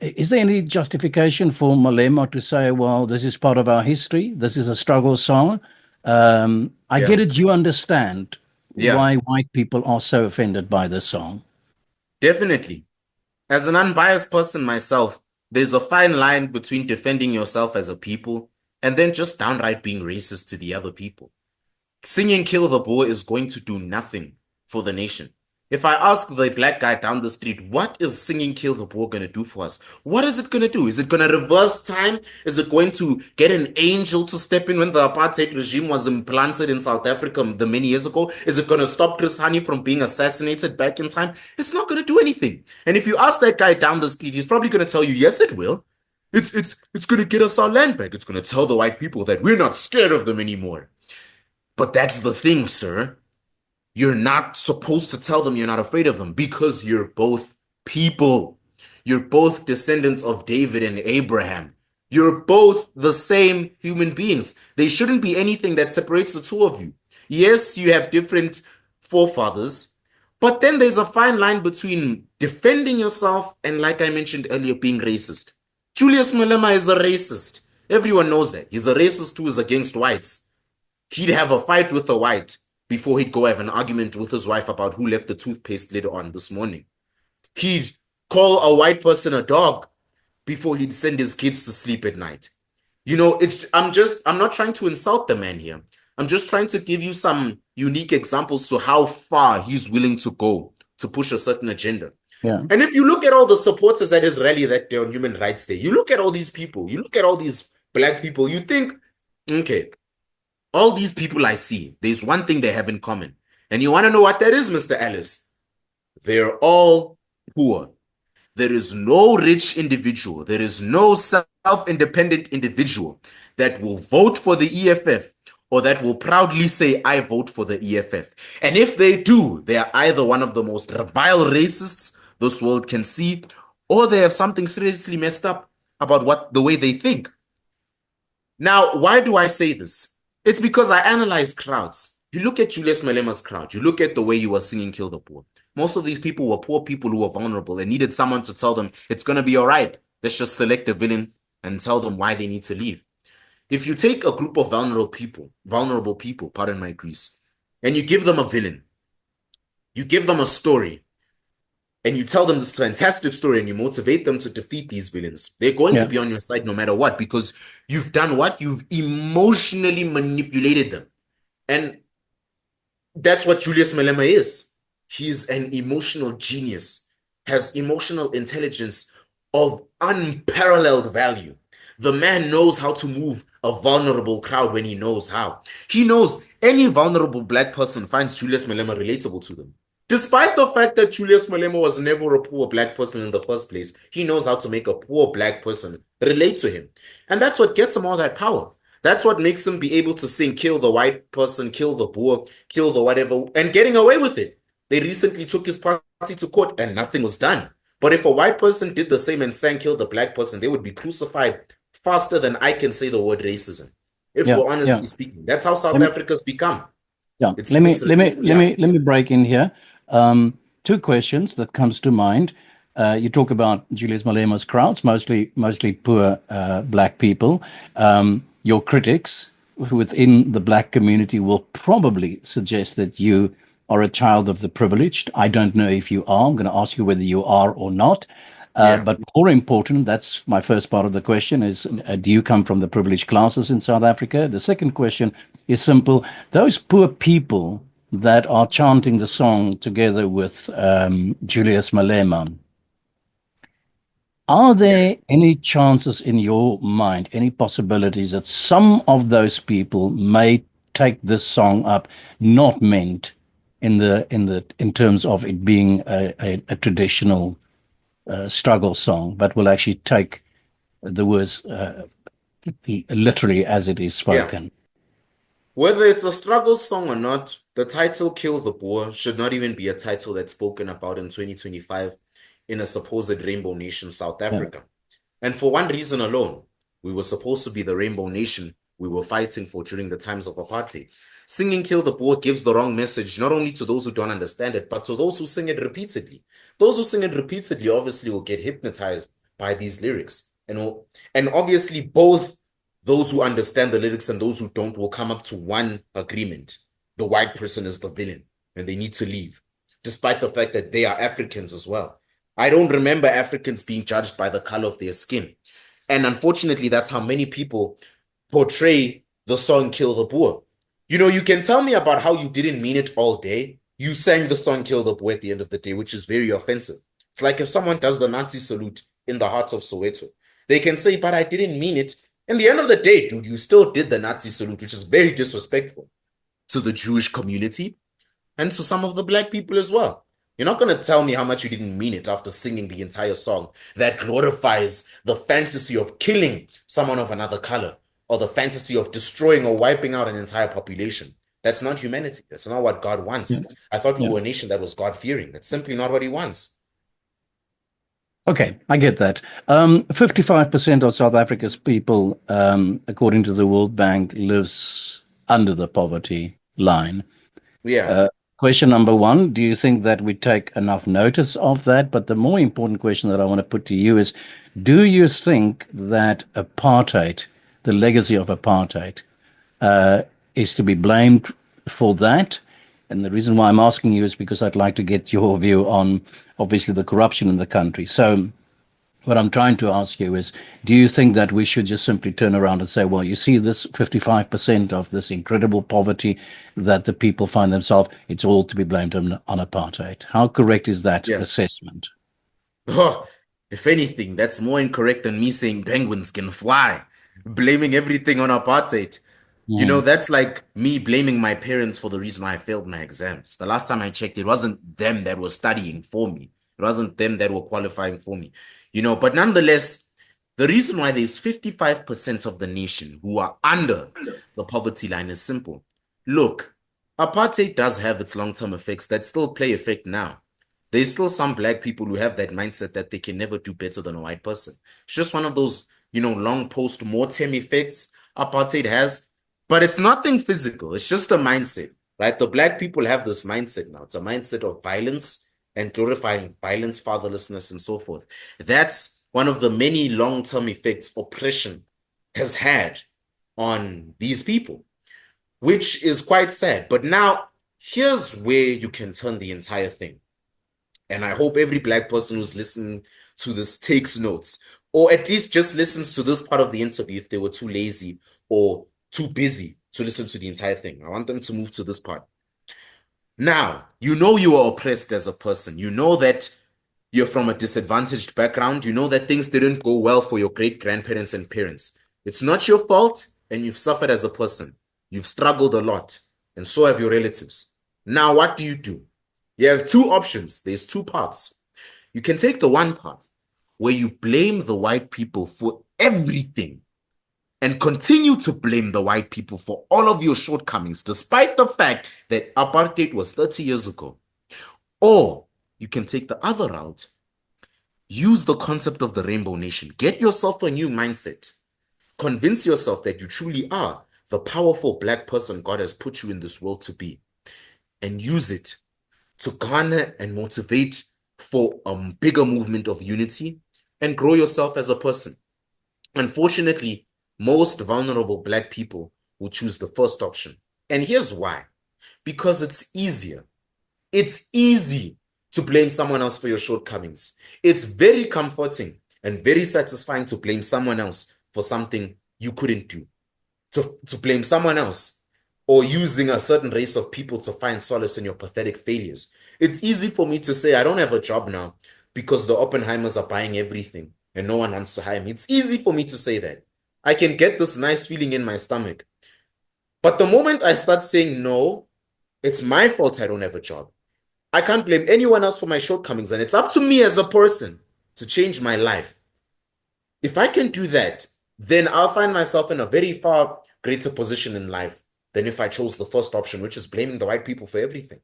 is there any justification for Malema to say, well, this is part of our history, this is a struggle song? I Yeah. get it, you understand Yeah. why white people are so offended by this song. Definitely. As an unbiased person myself, there's a fine line between defending yourself as a people and then just downright being racist to the other people. Singing Kill the Boer is going to do nothing for the nation. If I ask the black guy down the street, what is singing Kill the Boer going to do for us? What is it going to do? Is it going to reverse time? Is it going to get an angel to step in when the apartheid regime was implanted in South Africa the many years ago? Is it going to stop Chris Hani from being assassinated back in time? It's not going to do anything. And if you ask that guy down the street, he's probably going to tell you, yes, it will. It's going to get us our land back. It's going to tell the white people that we're not scared of them anymore. But that's the thing, sir. You're not supposed to tell them you're not afraid of them because you're both people. You're both descendants of David and Abraham. You're both the same human beings. There shouldn't be anything that separates the two of you. Yes, you have different forefathers, but then there's a fine line between defending yourself and, like I mentioned earlier, being racist. Julius Malema is a racist. Everyone knows that. He's a racist who is against whites. He'd have a fight with a white before he'd go have an argument with his wife about who left the toothpaste lid on this morning. He'd call a white person a dog before he'd send his kids to sleep at night. You know, I'm not trying to insult the man here. I'm just trying to give you some unique examples to how far he's willing to go to push a certain agenda. Yeah. And if you look at all the supporters at his rally that day on Human Rights Day, you look at all these people, you look at all these black people, you think, okay, all these people I see, there's one thing they have in common. And you want to know what that is, Mr. Ellis? They're all poor. There is no rich individual. There is no self-independent individual that will vote for the EFF or that will proudly say, I vote for the EFF. And if they do, they are either one of the most vile racists this world can see, or they have something seriously messed up about the way they think. Now, why do I say this? It's because I analyze crowds. You look at Julius Malema's crowd. You look at the way he was singing Kill the Boer. Most of these people were poor people who were vulnerable and needed someone to tell them, it's going to be all right. Let's just select a villain and tell them why they need to leave. If you take a group of vulnerable people, pardon my Greece, and you give them a villain, you give them a story, and you tell them this fantastic story and you motivate them to defeat these villains, they're going to be on your side no matter what, because you've done what? You've emotionally manipulated them. And that's what Julius Malema is. He's an emotional genius, has emotional intelligence of unparalleled value. The man knows how to move a vulnerable crowd when he knows how. He knows any vulnerable black person finds Julius Malema relatable to them. Despite the fact that Julius Malema was never a poor black person in the first place, he knows how to make a poor black person relate to him. And that's what gets him all that power. That's what makes him be able to sing, kill the white person, kill the Boer, kill the whatever, and getting away with it. They recently took his party to court and nothing was done. But if a white person did the same and sang, kill the black person, they would be crucified faster than I can say the word racism. If we're honestly speaking, that's how South Africa's become. Yeah, let me break in here. Two questions that comes to mind. You talk about Julius Malema's crowds, mostly poor black people. Your critics within the black community will probably suggest that you are a child of the privileged. I don't know if you are. I'm going to ask you whether you are or not. But more important, that's my first part of the question, is do you come from the privileged classes in South Africa? The second question is simple. Those poor people that are chanting the song together with Julius Malema, are there any chances in your mind, any possibilities that some of those people may take this song up, not meant in terms of it being a traditional struggle song, but will actually take the words literally as it is spoken? Whether it's a struggle song or not, the title Kill the Boer should not even be a title that's spoken about in 2025 in a supposed rainbow nation, South Africa. And for one reason alone, we were supposed to be the rainbow nation we were fighting for during the times of apartheid. Singing Kill the Boer gives the wrong message, not only to those who don't understand it, but to those who sing it repeatedly. Those who sing it repeatedly obviously will get hypnotized by these lyrics. And obviously both those who understand the lyrics and those who don't will come up to one agreement. The white person is the villain and they need to leave, despite the fact that they are Africans as well. I don't remember Africans being judged by the color of their skin. And unfortunately, that's how many people portray the song Kill the Boer. You can tell me about how you didn't mean it all day. You sang the song Kill the Boy at the end of the day, which is very offensive. It's like if someone does the Nazi salute in the heart of Soweto, they can say, but I didn't mean it. In the end of the day, dude, you still did the Nazi salute, which is very disrespectful to the Jewish community and to some of the black people as well. You're not going to tell me how much you didn't mean it after singing the entire song that glorifies the fantasy of killing someone of another color or the fantasy of destroying or wiping out an entire population. That's not humanity. That's not what God wants. Yeah. I thought we Yeah. were a nation that was God-fearing. That's simply not what he wants. Okay, I get that. 55% of South Africa's people, according to the World Bank, lives under the poverty line. Yeah. Question number one, do you think that we take enough notice of that? But the more important question that I want to put to you is, do you think that apartheid, the legacy of apartheid, is to be blamed for that? And the reason why I'm asking you is because I'd like to get your view on, obviously, the corruption in the country. So what I'm trying to ask you is, do you think that we should just simply turn around and say, well, you see this 55% of this incredible poverty that the people find themselves, it's all to be blamed on apartheid? How correct is that Yeah. assessment? Oh, if anything, that's more incorrect than me saying penguins can fly, blaming everything on apartheid. That's like me blaming my parents for the reason why I failed my exams. The last time I checked, it wasn't them that were studying for me. It wasn't them that were qualifying for me. But nonetheless, the reason why there's 55% of the nation who are under the poverty line is simple. Look, apartheid does have its long-term effects that still play effect now. There's still some black people who have that mindset that they can never do better than a white person. It's just one of those, long post-mortem effects apartheid has. But it's nothing physical. It's just a mindset, right? The black people have this mindset now. It's a mindset of violence and glorifying violence, fatherlessness, and so forth. That's one of the many long-term effects oppression has had on these people, which is quite sad. But now, here's where you can turn the entire thing. And I hope every black person who's listening to this takes notes, or at least just listens to this part of the interview if they were too lazy or too busy to listen to the entire thing. I want them to move to this part. Now, you are oppressed as a person. You know that you're from a disadvantaged background. You know that things didn't go well for your great-grandparents and parents. It's not your fault, and you've suffered as a person. You've struggled a lot, and so have your relatives. Now, what do? You have two options. There's two paths. You can take the one path where you blame the white people for everything and continue to blame the white people for all of your shortcomings, despite the fact that apartheid was 30 years ago. Or you can take the other route. Use the concept of the rainbow nation. Get yourself a new mindset. Convince yourself that you truly are the powerful black person God has put you in this world to be. And use it to garner and motivate for a bigger movement of unity and grow yourself as a person. Unfortunately, most vulnerable black people will choose the first option. And here's why. Because it's easier. It's easy to blame someone else for your shortcomings. It's very comforting and very satisfying to blame someone else for something you couldn't do. To blame someone else or using a certain race of people to find solace in your pathetic failures. It's easy for me to say I don't have a job now because the Oppenheimers are buying everything and no one wants to hire me. It's easy for me to say that. I can get this nice feeling in my stomach. But the moment I start saying, no, it's my fault I don't have a job. I can't blame anyone else for my shortcomings, and it's up to me as a person to change my life. If I can do that, then I'll find myself in a very far greater position in life than if I chose the first option, which is blaming the white people for everything.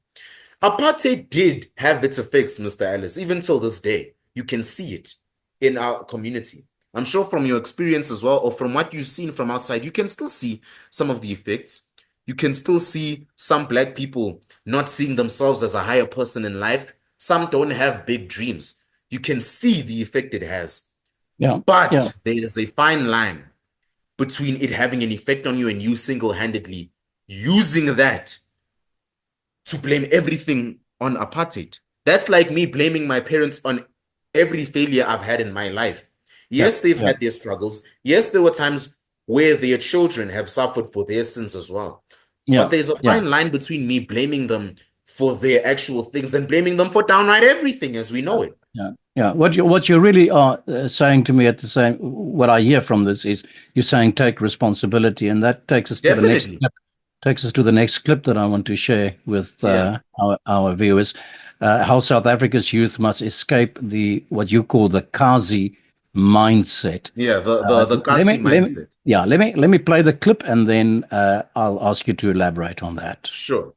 Apartheid did have its effects, Mr. Ellis, even till this day. You can see it in our community. I'm sure from your experience as well, or from what you've seen from outside, you can still see some of the effects. You can still see some black people not seeing themselves as a higher person in life. Some don't have big dreams. You can see the effect it has. Yeah. But there is a fine line between it having an effect on you and you single-handedly using that to blame everything on apartheid. That's like me blaming my parents on every failure I've had in my life. Yes, they've had their struggles. Yes, there were times where their children have suffered for their sins as well. But Yeah. there's a Yeah. fine line between me blaming them for their actual things and blaming them for downright everything as we know it. Yeah. Yeah. What you really are saying to me at the same, what I hear from this is you're saying take responsibility, and that takes us to the next Definitely. clip. Takes us to the next clip that I want to share with Yeah. our viewers. How South Africa's youth must escape the what you call the Kazi mindset. Yeah, the Kasi mindset. Let me play the clip, and then I'll ask you to elaborate on that. Sure.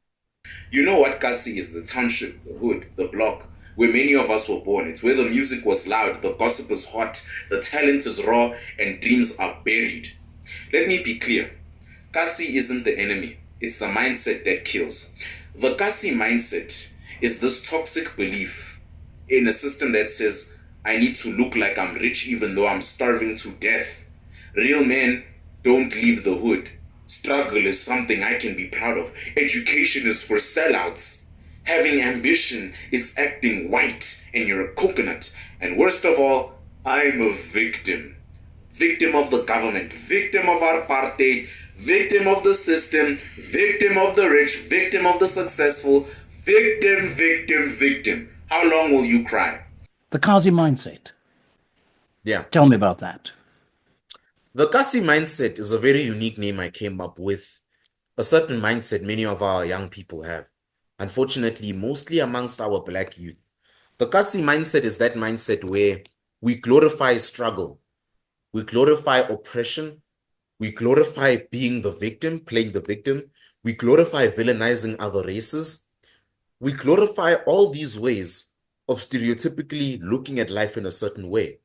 You know what Kasi is? The township, the hood, the block, where many of us were born. It's where the music was loud, the gossip is hot, the talent is raw, and dreams are buried. Let me be clear. Kasi isn't the enemy. It's the mindset that kills. The Kasi mindset is this toxic belief in a system that says, I need to look like I'm rich even though I'm starving to death. Real men don't leave the hood. Struggle is something I can be proud of. Education is for sellouts. Having ambition is acting white and you're a coconut. And worst of all, I'm a victim. Victim of the government, victim of apartheid, victim of the system, victim of the rich, victim of the successful, victim, victim, victim. How long will you cry? The Kazi mindset. Yeah. Tell me about that. The Kasi mindset is a very unique name I came up with. A certain mindset many of our young people have. Unfortunately, mostly amongst our black youth. The Kasi mindset is that mindset where we glorify struggle. We glorify oppression. We glorify being the victim, playing the victim. We glorify villainizing other races. We glorify all these ways of stereotypically looking at life in a certain way.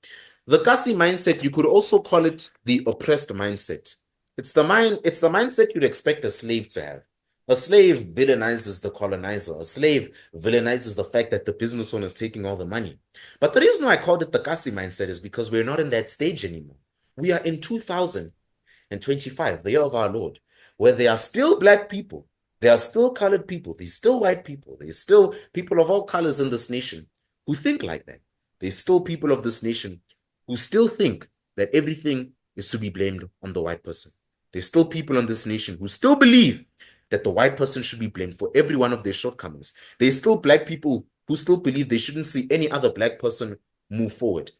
The Kasi mindset, you could also call it the oppressed mindset. It's the mindset you'd expect a slave to have. A slave villainizes the colonizer. A slave villainizes the fact that the business owner is taking all the money. But the reason why I called it the Kasi mindset is because we're not in that stage anymore. We are in 2025, the year of our Lord, where there are still black people, there are still colored people, there's still white people, there's still people of all colors in this nation who think like that. There's still people of this nation who still think that everything is to be blamed on the white person. There's still people in this nation who still believe that the white person should be blamed for every one of their shortcomings. There's still black people who still believe they shouldn't see any other black person move forward.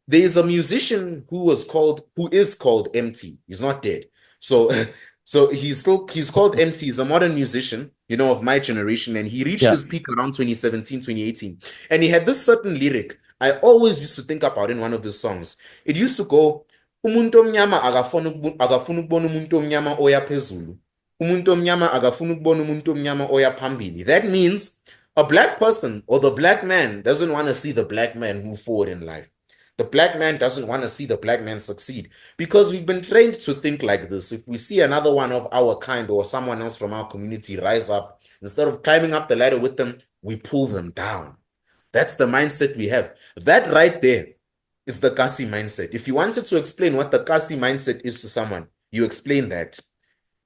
There is a musician who is called MT. He's not dead. So he's called MT. He's a modern musician, of my generation, and he reached his peak around 2017, 2018. And he had this certain lyric I always used to think about in one of his songs. It used to go, umuntu omnyama akafuna ukubona umuntu omnyama oya phezulu. Umuntu omnyama akafuna ukubona umuntu omnyama oya phambili. That means a black person or the black man doesn't want to see the black man move forward in life. The black man doesn't want to see the black man succeed because we've been trained to think like this. If we see another one of our kind or someone else from our community rise up, instead of climbing up the ladder with them, we pull them down. That's the mindset we have. That right there is the Kasi mindset. If you wanted to explain what the Kasi mindset is to someone, you explain that.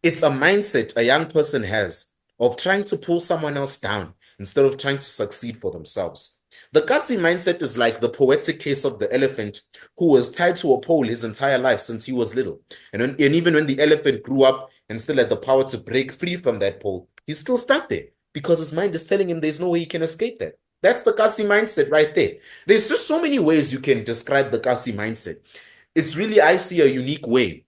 It's a mindset a young person has of trying to pull someone else down instead of trying to succeed for themselves. The Kasi mindset is like the poetic case of the elephant who was tied to a pole his entire life since he was little. And even when the elephant grew up and still had the power to break free from that pole, he's still stuck there because his mind is telling him there's no way he can escape that. That's the Kasi mindset right there. There's just so many ways you can describe the Kasi mindset. It's really, I see, a unique way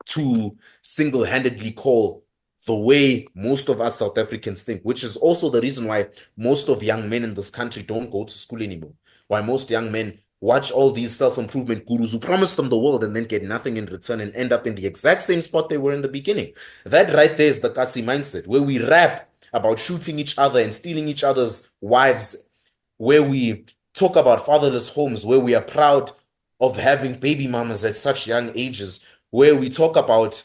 to single-handedly call the way most of us South Africans think, which is also the reason why most of young men in this country don't go to school anymore. Why most young men watch all these self-improvement gurus who promise them the world and then get nothing in return and end up in the exact same spot they were in the beginning. That right there is the Kasi mindset, where we rap about shooting each other and stealing each other's wives, where we talk about fatherless homes, where we are proud of having baby mamas at such young ages, where we talk about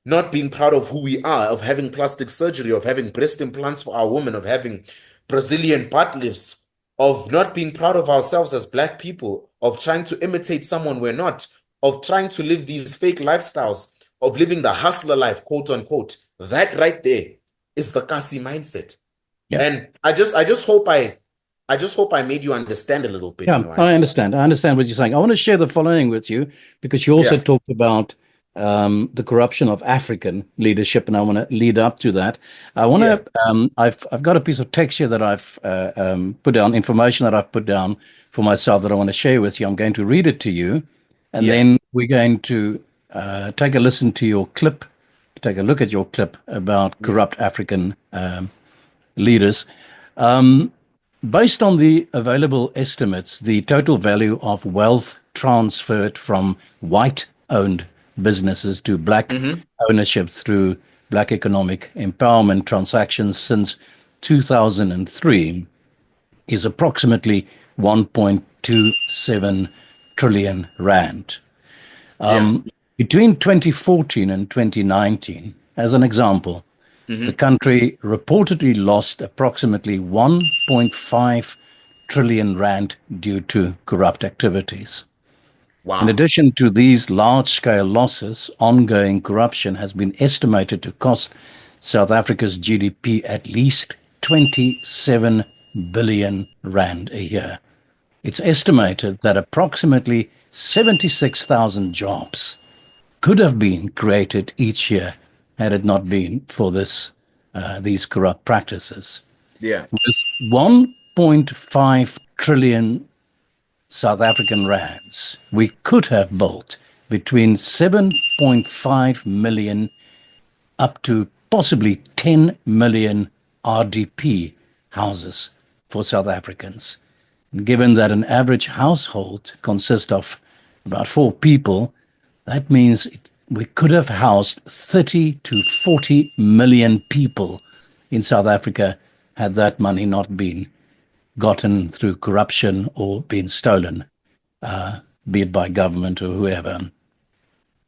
not being proud of who we are, of having plastic surgery, of having breast implants for our women, of having Brazilian butt lifts, of not being proud of ourselves as black people, of trying to imitate someone we're not, of trying to live these fake lifestyles, of living the hustler life, quote unquote. That right there is the Kasi mindset. Yeah. And I just hope I made you understand a little bit. Yeah, I understand. I understand what you're saying. I want to share the following with you because you also talked about the corruption of African leadership, and I want to lead up to that. I want Yeah, to. I've got a piece of text here that I've put down, information that I've put down for myself that I want to share with you. I'm going to read it to you, and yeah, then we're going to take a listen to your clip, take a look at your clip about yeah. corrupt African leaders. Based on the available estimates, the total value of wealth transferred from white owned businesses to black Mm-hmm. ownership through black economic empowerment transactions since 2003 is approximately 1.27 trillion rand. Yeah. Between 2014 and 2019, as an example, the Mm-hmm. country reportedly lost approximately 1.5 trillion rand due to corrupt activities. In Wow. addition to these large-scale losses, ongoing corruption has been estimated to cost South Africa's GDP at least 27 billion rand a year. It's estimated that approximately 76,000 jobs could have been created each year had it not been for these corrupt practices. Yeah. With 1.5 trillion South African rands, we could have built between 7.5 million up to possibly 10 million RDP houses for South Africans. Given that an average household consists of about four people, that means we could have housed 30 to 40 million people in South Africa had that money not been gotten through corruption or been stolen, be it by government or whoever.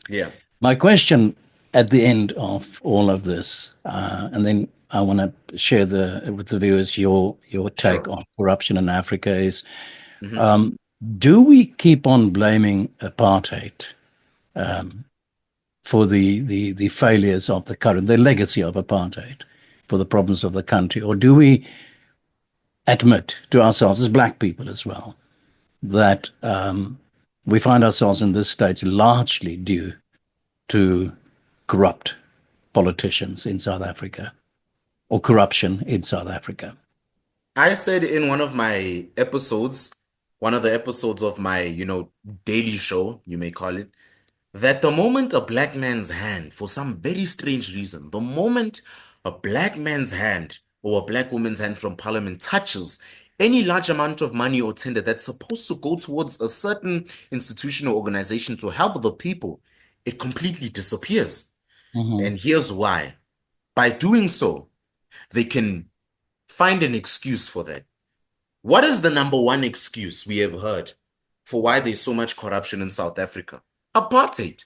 Yeah. My question at the end of all of this, and then I want to share with the viewers your take Sure. on corruption in Africa is, Mm-hmm. do we keep on blaming apartheid for the failures of the current, the legacy of apartheid, for the problems of the country, or do we admit to ourselves as black people as well that we find ourselves in this state largely due to corrupt politicians in South Africa or corruption in South Africa? I said in one of my episodes, one of the episodes of my, daily show, you may call it, that the moment a black man's hand, for some very strange reason, the moment a black man's hand or a black woman's hand from parliament touches any large amount of money or tender that's supposed to go towards a certain institution or organization to help the people, it completely disappears. Mm-hmm. And here's why. By doing so, they can find an excuse for that. What is the number one excuse we have heard for why there's so much corruption in South Africa? Apartheid.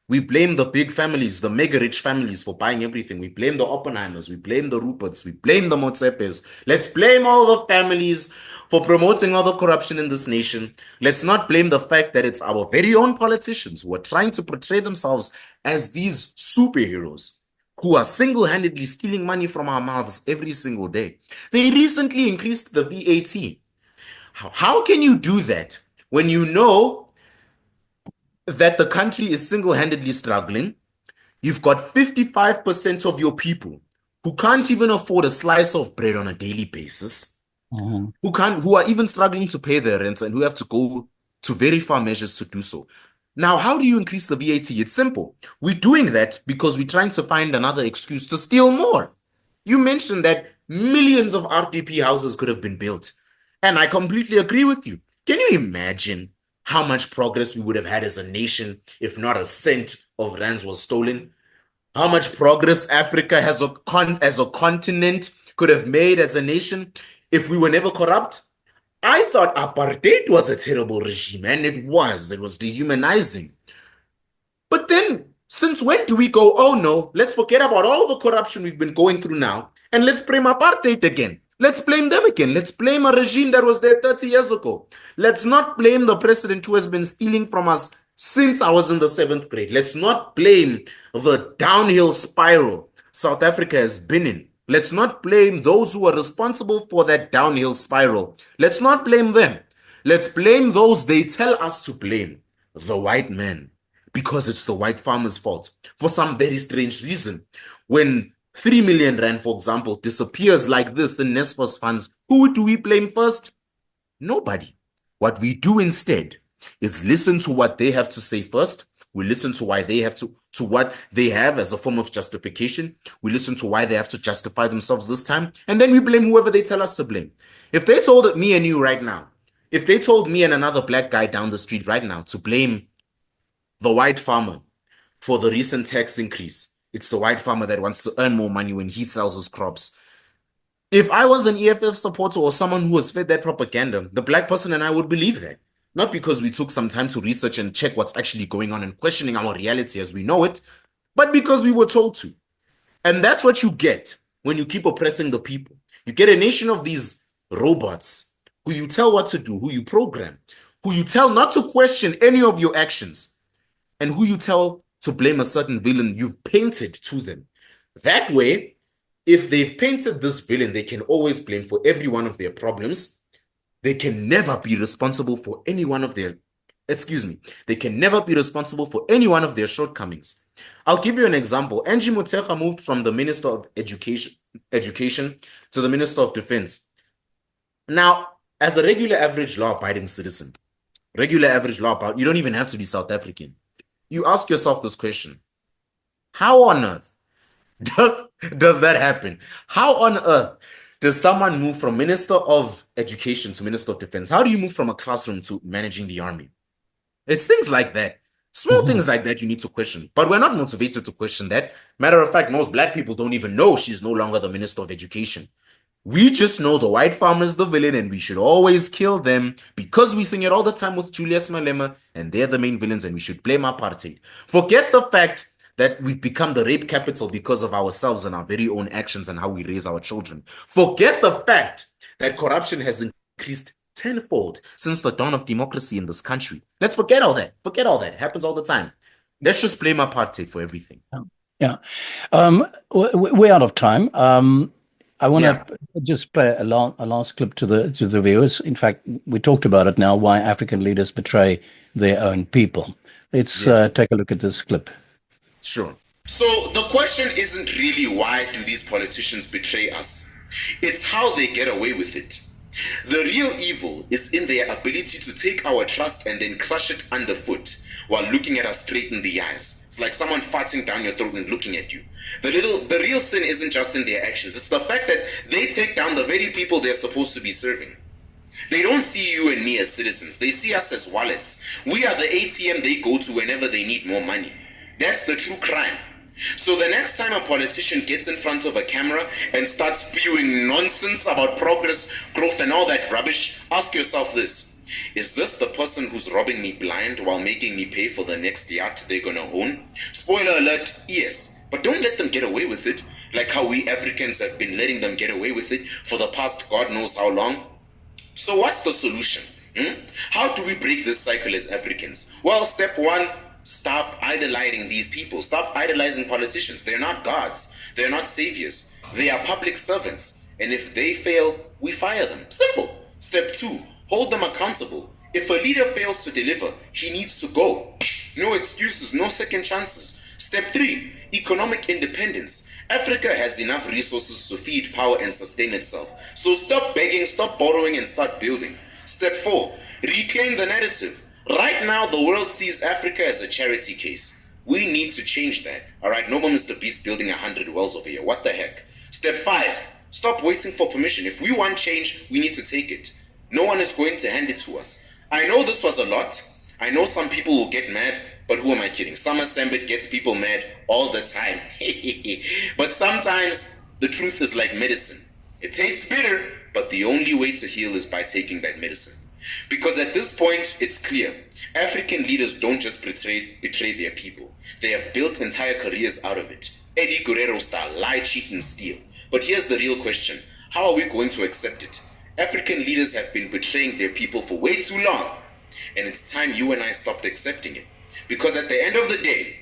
We blame the big families, the mega rich families for buying everything. We blame the Oppenheimers, we blame the Ruperts, we blame the Motsepes. Let's blame all the families for promoting all the corruption in this nation. Let's not blame the fact that it's our very own politicians who are trying to portray themselves as these superheroes who are single-handedly stealing money from our mouths every single day. They recently increased the VAT. How can you do that when you know that the country is single-handedly struggling? You've got 55% of your people who can't even afford a slice of bread on a daily basis, Mm-hmm. who are even struggling to pay their rents and who have to go to very far measures to do so. Now, how do you increase the VAT? It's simple. We're doing that because we're trying to find another excuse to steal more. You mentioned that millions of RDP houses could have been built, and I completely agree with you. Can you imagine how much progress we would have had as a nation if not a cent of rands was stolen? How much progress Africa as a continent could have made as a nation if we were never corrupt? I thought apartheid was a terrible regime, and it was. It was dehumanizing. But then, since when do we go, oh no, let's forget about all the corruption we've been going through now, and let's blame apartheid again? Let's blame them again. Let's blame a regime that was there 30 years ago. Let's not blame the president who has been stealing from us since I was in the seventh grade. Let's not blame the downhill spiral South Africa has been in. Let's not blame those who are responsible for that downhill spiral. Let's not blame them. Let's blame those they tell us to blame, the white man. because it's the white farmer's fault for some very strange reason. When 3 million rand, for example, disappears like this in NSFAS funds, who do we blame first? Nobody. What we do instead is listen to what they have to say first. We listen to why they have to what they have as a form of justification. We listen to why they have to justify themselves this time. And then we blame whoever they tell us to blame. If they told me and you right now, if they told me and another black guy down the street right now to blame the white farmer for the recent tax increase, it's the white farmer that wants to earn more money when he sells his crops. If I was an EFF supporter or someone who was fed that propaganda, the black person and I would believe that. Not because we took some time to research and check what's actually going on and questioning our reality as we know it, but because we were told to. And that's what you get when you keep oppressing the people. You get a nation of these robots who you tell what to do, who you program, who you tell not to question any of your actions, and who you tell to blame a certain villain you've painted to them. That way, if they've painted this villain, they can always blame for every one of their problems. They can never be responsible for any one of their, they can never be responsible for any one of their shortcomings. I'll give you an example. Angie Motshekga moved from the Minister of Education to the Minister of Defense. Now, as a regular average law-abiding citizen, you don't even have to be South African. You ask yourself this question: how on earth does that happen? How on earth does someone move from Minister of Education to Minister of Defense? How do you move from a classroom to managing the army? It's things like that. Small things like that you need to question. But we're not motivated to question that. Matter of fact, most black people don't even know she's no longer the Minister of Education. We just know the white farmer is the villain and we should always kill them because we sing it all the time with Julius Malema and they're the main villains and we should blame apartheid. Forget the fact that we've become the rape capital because of ourselves and our very own actions and how we raise our children. Forget the fact that corruption has increased tenfold since the dawn of democracy in this country. Let's forget all that. Forget all that. It happens all the time. Let's just blame apartheid for everything. Yeah. We're out of time. I want to just play a last clip to the viewers. In fact, we talked about it now, why African leaders betray their own people. Let's take a look at this clip. Sure. So the question isn't really why do these politicians betray us? It's how they get away with it. The real evil is in their ability to take our trust and then crush it underfoot while looking at us straight in the eyes. It's like someone farting down your throat and looking at you. The real sin isn't just in their actions. It's the fact that they take down the very people they're supposed to be serving. They don't see you and me as citizens. They see us as wallets. We are the ATM they go to whenever they need more money. That's the true crime. So the next time a politician gets in front of a camera and starts spewing nonsense about progress, growth, and all that rubbish, ask yourself this: is this the person who's robbing me blind while making me pay for the next yacht they're gonna own? Spoiler alert, yes. But don't let them get away with it, like how we Africans have been letting them get away with it for the past God knows how long. So what's the solution? How do we break this cycle as Africans? Well, step one, stop idolizing these people. Stop idolizing politicians. They're not gods. They're not saviors. They are public servants. And if they fail, we fire them. Simple. Step two, hold them accountable. If a leader fails to deliver, he needs to go. No excuses, no second chances. Step three, economic independence. Africa has enough resources to feed, power, and sustain itself. So stop begging, stop borrowing, and start building. Step four, reclaim the narrative. Right now, the world sees Africa as a charity case. We need to change that. All right, no more Mr. Beast building 100 wells over here. What the heck? Step five, stop waiting for permission. If we want change, we need to take it. No one is going to hand it to us. I know this was a lot. I know some people will get mad, but who am I kidding? Summer Sambit gets people mad all the time. But sometimes the truth is like medicine. It tastes bitter, but the only way to heal is by taking that medicine. Because at this point, it's clear. African leaders don't just betray their people. They have built entire careers out of it. Eddie Guerrero style, lie, cheat, and steal. But here's the real question. How are we going to accept it? African leaders have been betraying their people for way too long. And it's time you and I stopped accepting it. Because at the end of the day,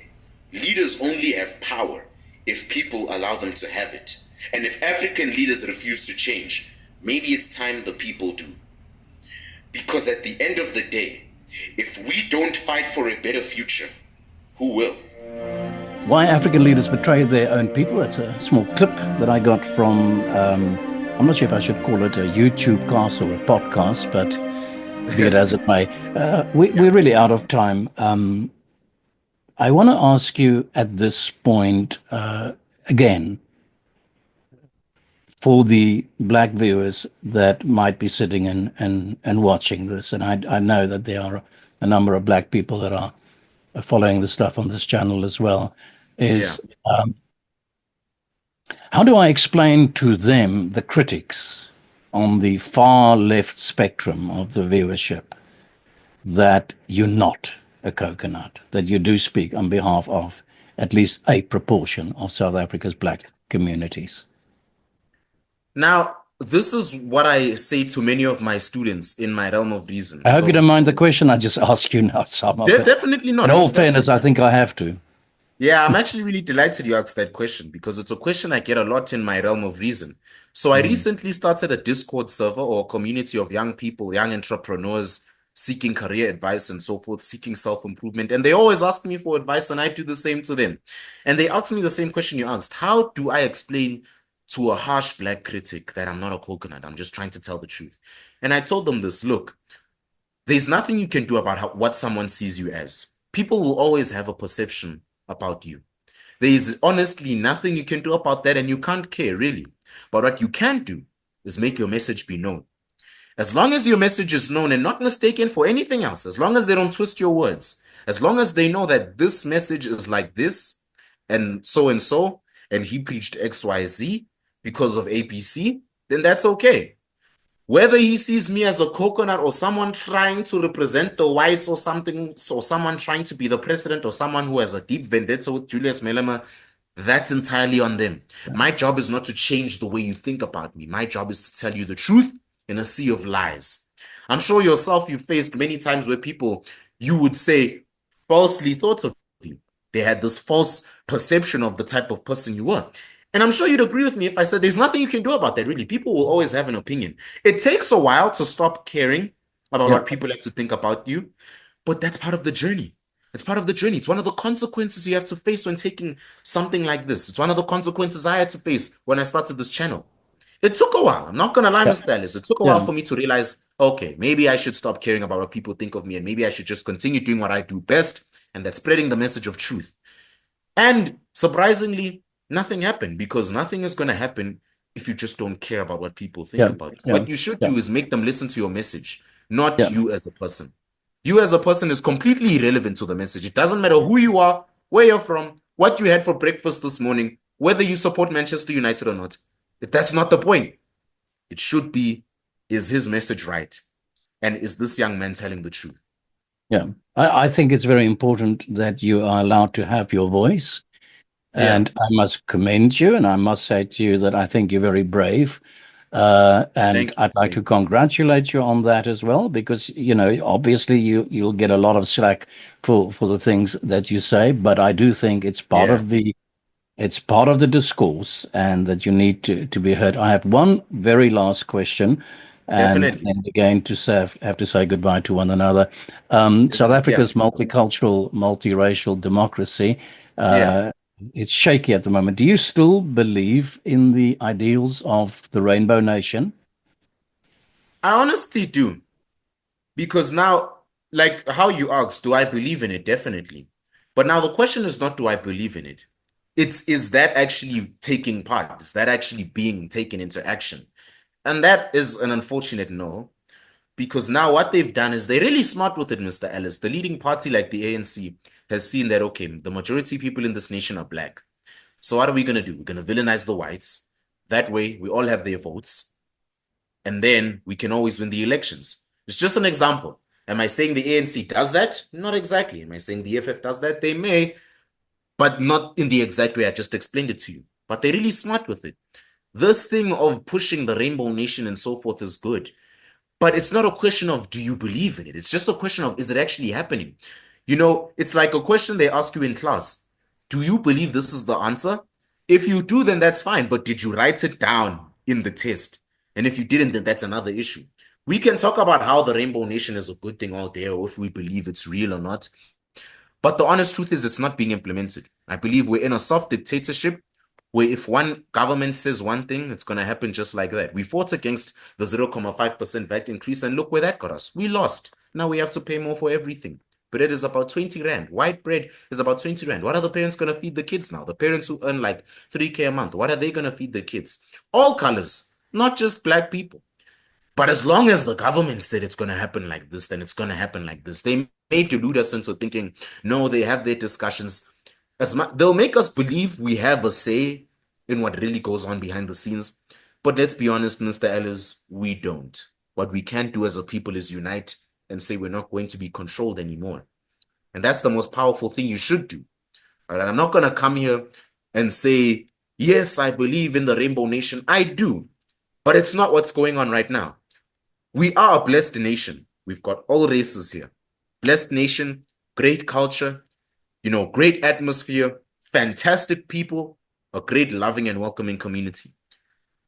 leaders only have power if people allow them to have it. And if African leaders refuse to change, maybe it's time the people do. Because at the end of the day, if we don't fight for a better future, Who will? Why African leaders betray their own people. It's a small clip that I got from, I'm not sure if I should call it a YouTube cast or a podcast, but be it as it may. Yeah. We're really out of time. I want to ask you at this point, again, for the black viewers that might be sitting and watching this, and I know that there are a number of black people that are following the stuff on this channel as well, Yeah. is how do I explain to them, the critics on the far left spectrum of the viewership, that you're not a coconut, that you do speak on behalf of at least a proportion of South Africa's black communities? Now, this is what I say to many of my students in my realm of reason. I hope you So don't mind the question. I just ask you now some of it. definitely not, In all most fairness, definitely. I think I have to. Yeah, I'm actually really delighted you asked that question because it's a question I get a lot in my realm of reason. So I Mm. recently started a Discord server or a community of young people, young entrepreneurs seeking career advice and so forth, seeking self-improvement. And they always ask me for advice, and I do the same to them. And they ask me the same question you asked. How do I explain to a harsh black critic that I'm not a coconut? I'm just trying to tell the truth. And I told them this, look, there's nothing you can do about what someone sees you as. People will always have a perception about you. There is honestly nothing you can do about that, and you can't care really. But what you can do is make your message be known. As long as your message is known and not mistaken for anything else, as long as they don't twist your words, as long as they know that this message is like this and so, and he preached XYZ because of APC, then that's okay. Whether he sees me as a coconut or someone trying to represent the whites or something, or someone trying to be the president or someone who has a deep vendetta with Julius Malema, that's entirely on them. My job is not to change the way you think about me. My job is to tell you the truth in a sea of lies. I'm sure yourself you faced many times where people you would say falsely thought of you. They had this false perception of the type of person you were. And I'm sure you'd agree with me if I said there's nothing you can do about that, really. People will always have an opinion. It takes a while to stop caring about Yeah, what people have to think about you, but that's part of the journey. It's part of the journey. It's one of the consequences you have to face when taking something like this. It's one of the consequences I had to face when I started this channel. It took a while. I'm not gonna lie, yeah, Mr. Ellis. It took a while yeah, for me to realize, okay, maybe I should stop caring about what people think of me, and maybe I should just continue doing what I do best, and that's spreading the message of truth. And surprisingly, nothing happened because nothing is going to happen if you just don't care about what people think yeah, about you. yeah, What you should yeah, do is make them listen to your message, not yeah. you as a person. You as a person is completely irrelevant to the message. It doesn't matter who you are, where you're from, what you had for breakfast this morning, whether you support Manchester United or not. If that's not the point, it should be, is his message right? And is this young man telling the truth? Yeah. I think it's very important that you are allowed to have your voice. Yeah, And I must commend you, and I must say to you that I think you're very brave. And thank you. I'd like to Thank you. congratulate you on that as well, because obviously you'll get a lot of slack for the things that you say, but I do think Yeah, it's part of the discourse, and that you need to be heard. I have one very last question, and definitely. then again to say, have to say goodbye to one another. South Yeah, Africa's multicultural, multiracial democracy, yeah. uh, it's shaky at the moment. Do you still believe in the ideals of the Rainbow Nation? I honestly do. Because now, like how you asked, do I believe in it? Definitely. But now the question is not do I believe in it? It's is that actually taking part? Is that actually being taken into action? And that is an unfortunate no, because now what they've done is they're really smart with it, Mr. Ellis. The leading party like the ANC has seen that, okay, the majority of people in this nation are black. So what are we going to do? We're going to villainize the whites. That way, we all have their votes and then we can always win the elections. It's just an example. Am I saying the ANC does that? Not exactly. Am I saying the EFF does that? They may, but not in the exact way I just explained it to you. But they're really smart with it. This thing of pushing the Rainbow Nation and so forth is good. But it's not a question of do you believe in it? It's just a question of is it actually happening? It's like a question they ask you in class. Do you believe this is the answer? If you do, then that's fine. But did you write it down in the test? And if you didn't, then that's another issue. We can talk about how the Rainbow Nation is a good thing all day, or if we believe it's real or not. But the honest truth is it's not being implemented. I believe we're in a soft dictatorship where if one government says one thing, it's going to happen just like that. We fought against the 0.5% VAT increase, and look where that got us. We lost. Now we have to pay more for everything. Bread is about 20 Rand. White bread is about 20 Rand. What are the parents going to feed the kids now? The parents who earn like 3K a month, what are they going to feed the kids? All colors, not just black people. But as long as the government said it's going to happen like this, then it's going to happen like this. They may delude us into thinking, no, they have their discussions. They'll make us believe we have a say in what really goes on behind the scenes. But let's be honest, Mr. Ellis, we don't. What we can do as a people is unite and say we're not going to be controlled anymore. And that's the most powerful thing you should do. All right, I'm not going to come here and say, yes, I believe in the Rainbow Nation. I do. But it's not what's going on right now. We are a blessed nation. We've got all races here. Blessed nation, great culture, great atmosphere, fantastic people, a great loving and welcoming community.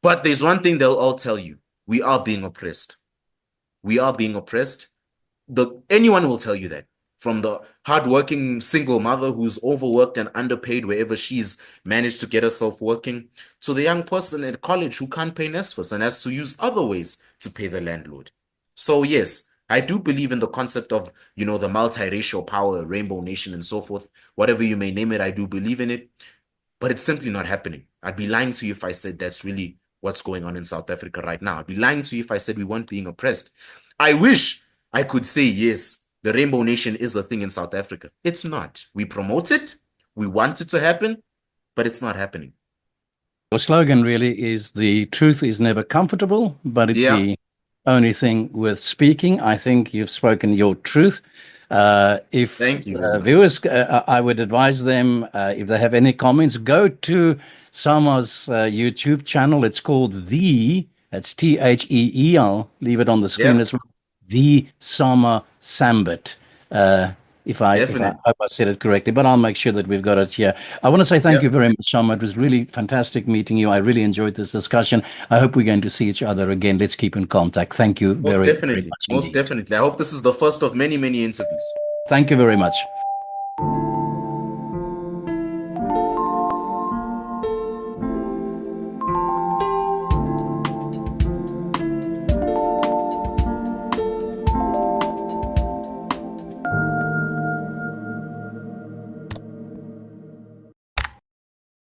But there's one thing they'll all tell you. We are being oppressed. We are being oppressed. Anyone will tell you that. From the hardworking single mother who's overworked and underpaid wherever she's managed to get herself working, to the young person at college who can't pay NSFAS and has to use other ways to pay the landlord. So yes, I do believe in the concept of, the multiracial power, rainbow nation and so forth. Whatever you may name it, I do believe in it. But it's simply not happening. I'd be lying to you if I said that's really what's going on in South Africa right now. I'd be lying to you if I said we weren't being oppressed. I wish I could say, yes, the Rainbow Nation is a thing in South Africa. It's not. We promote it. We want it to happen, but it's not happening. Your slogan really is the truth is never comfortable, but it's the only thing worth speaking. I think you've spoken your truth. Thank you. Viewers, I would advise them, if they have any comments, go to Sama's YouTube channel. It's called that's THEE. I'll leave it on the screen as well. The Sama Sambit. If I hope I said it correctly, but I'll make sure that we've got it here. I want to say thank you very much, Sama. It was really fantastic meeting you. I really enjoyed this discussion. I hope we're going to see each other again. Let's keep in contact. Thank you very much. Most definitely. I hope this is the first of many, many interviews. Thank you very much.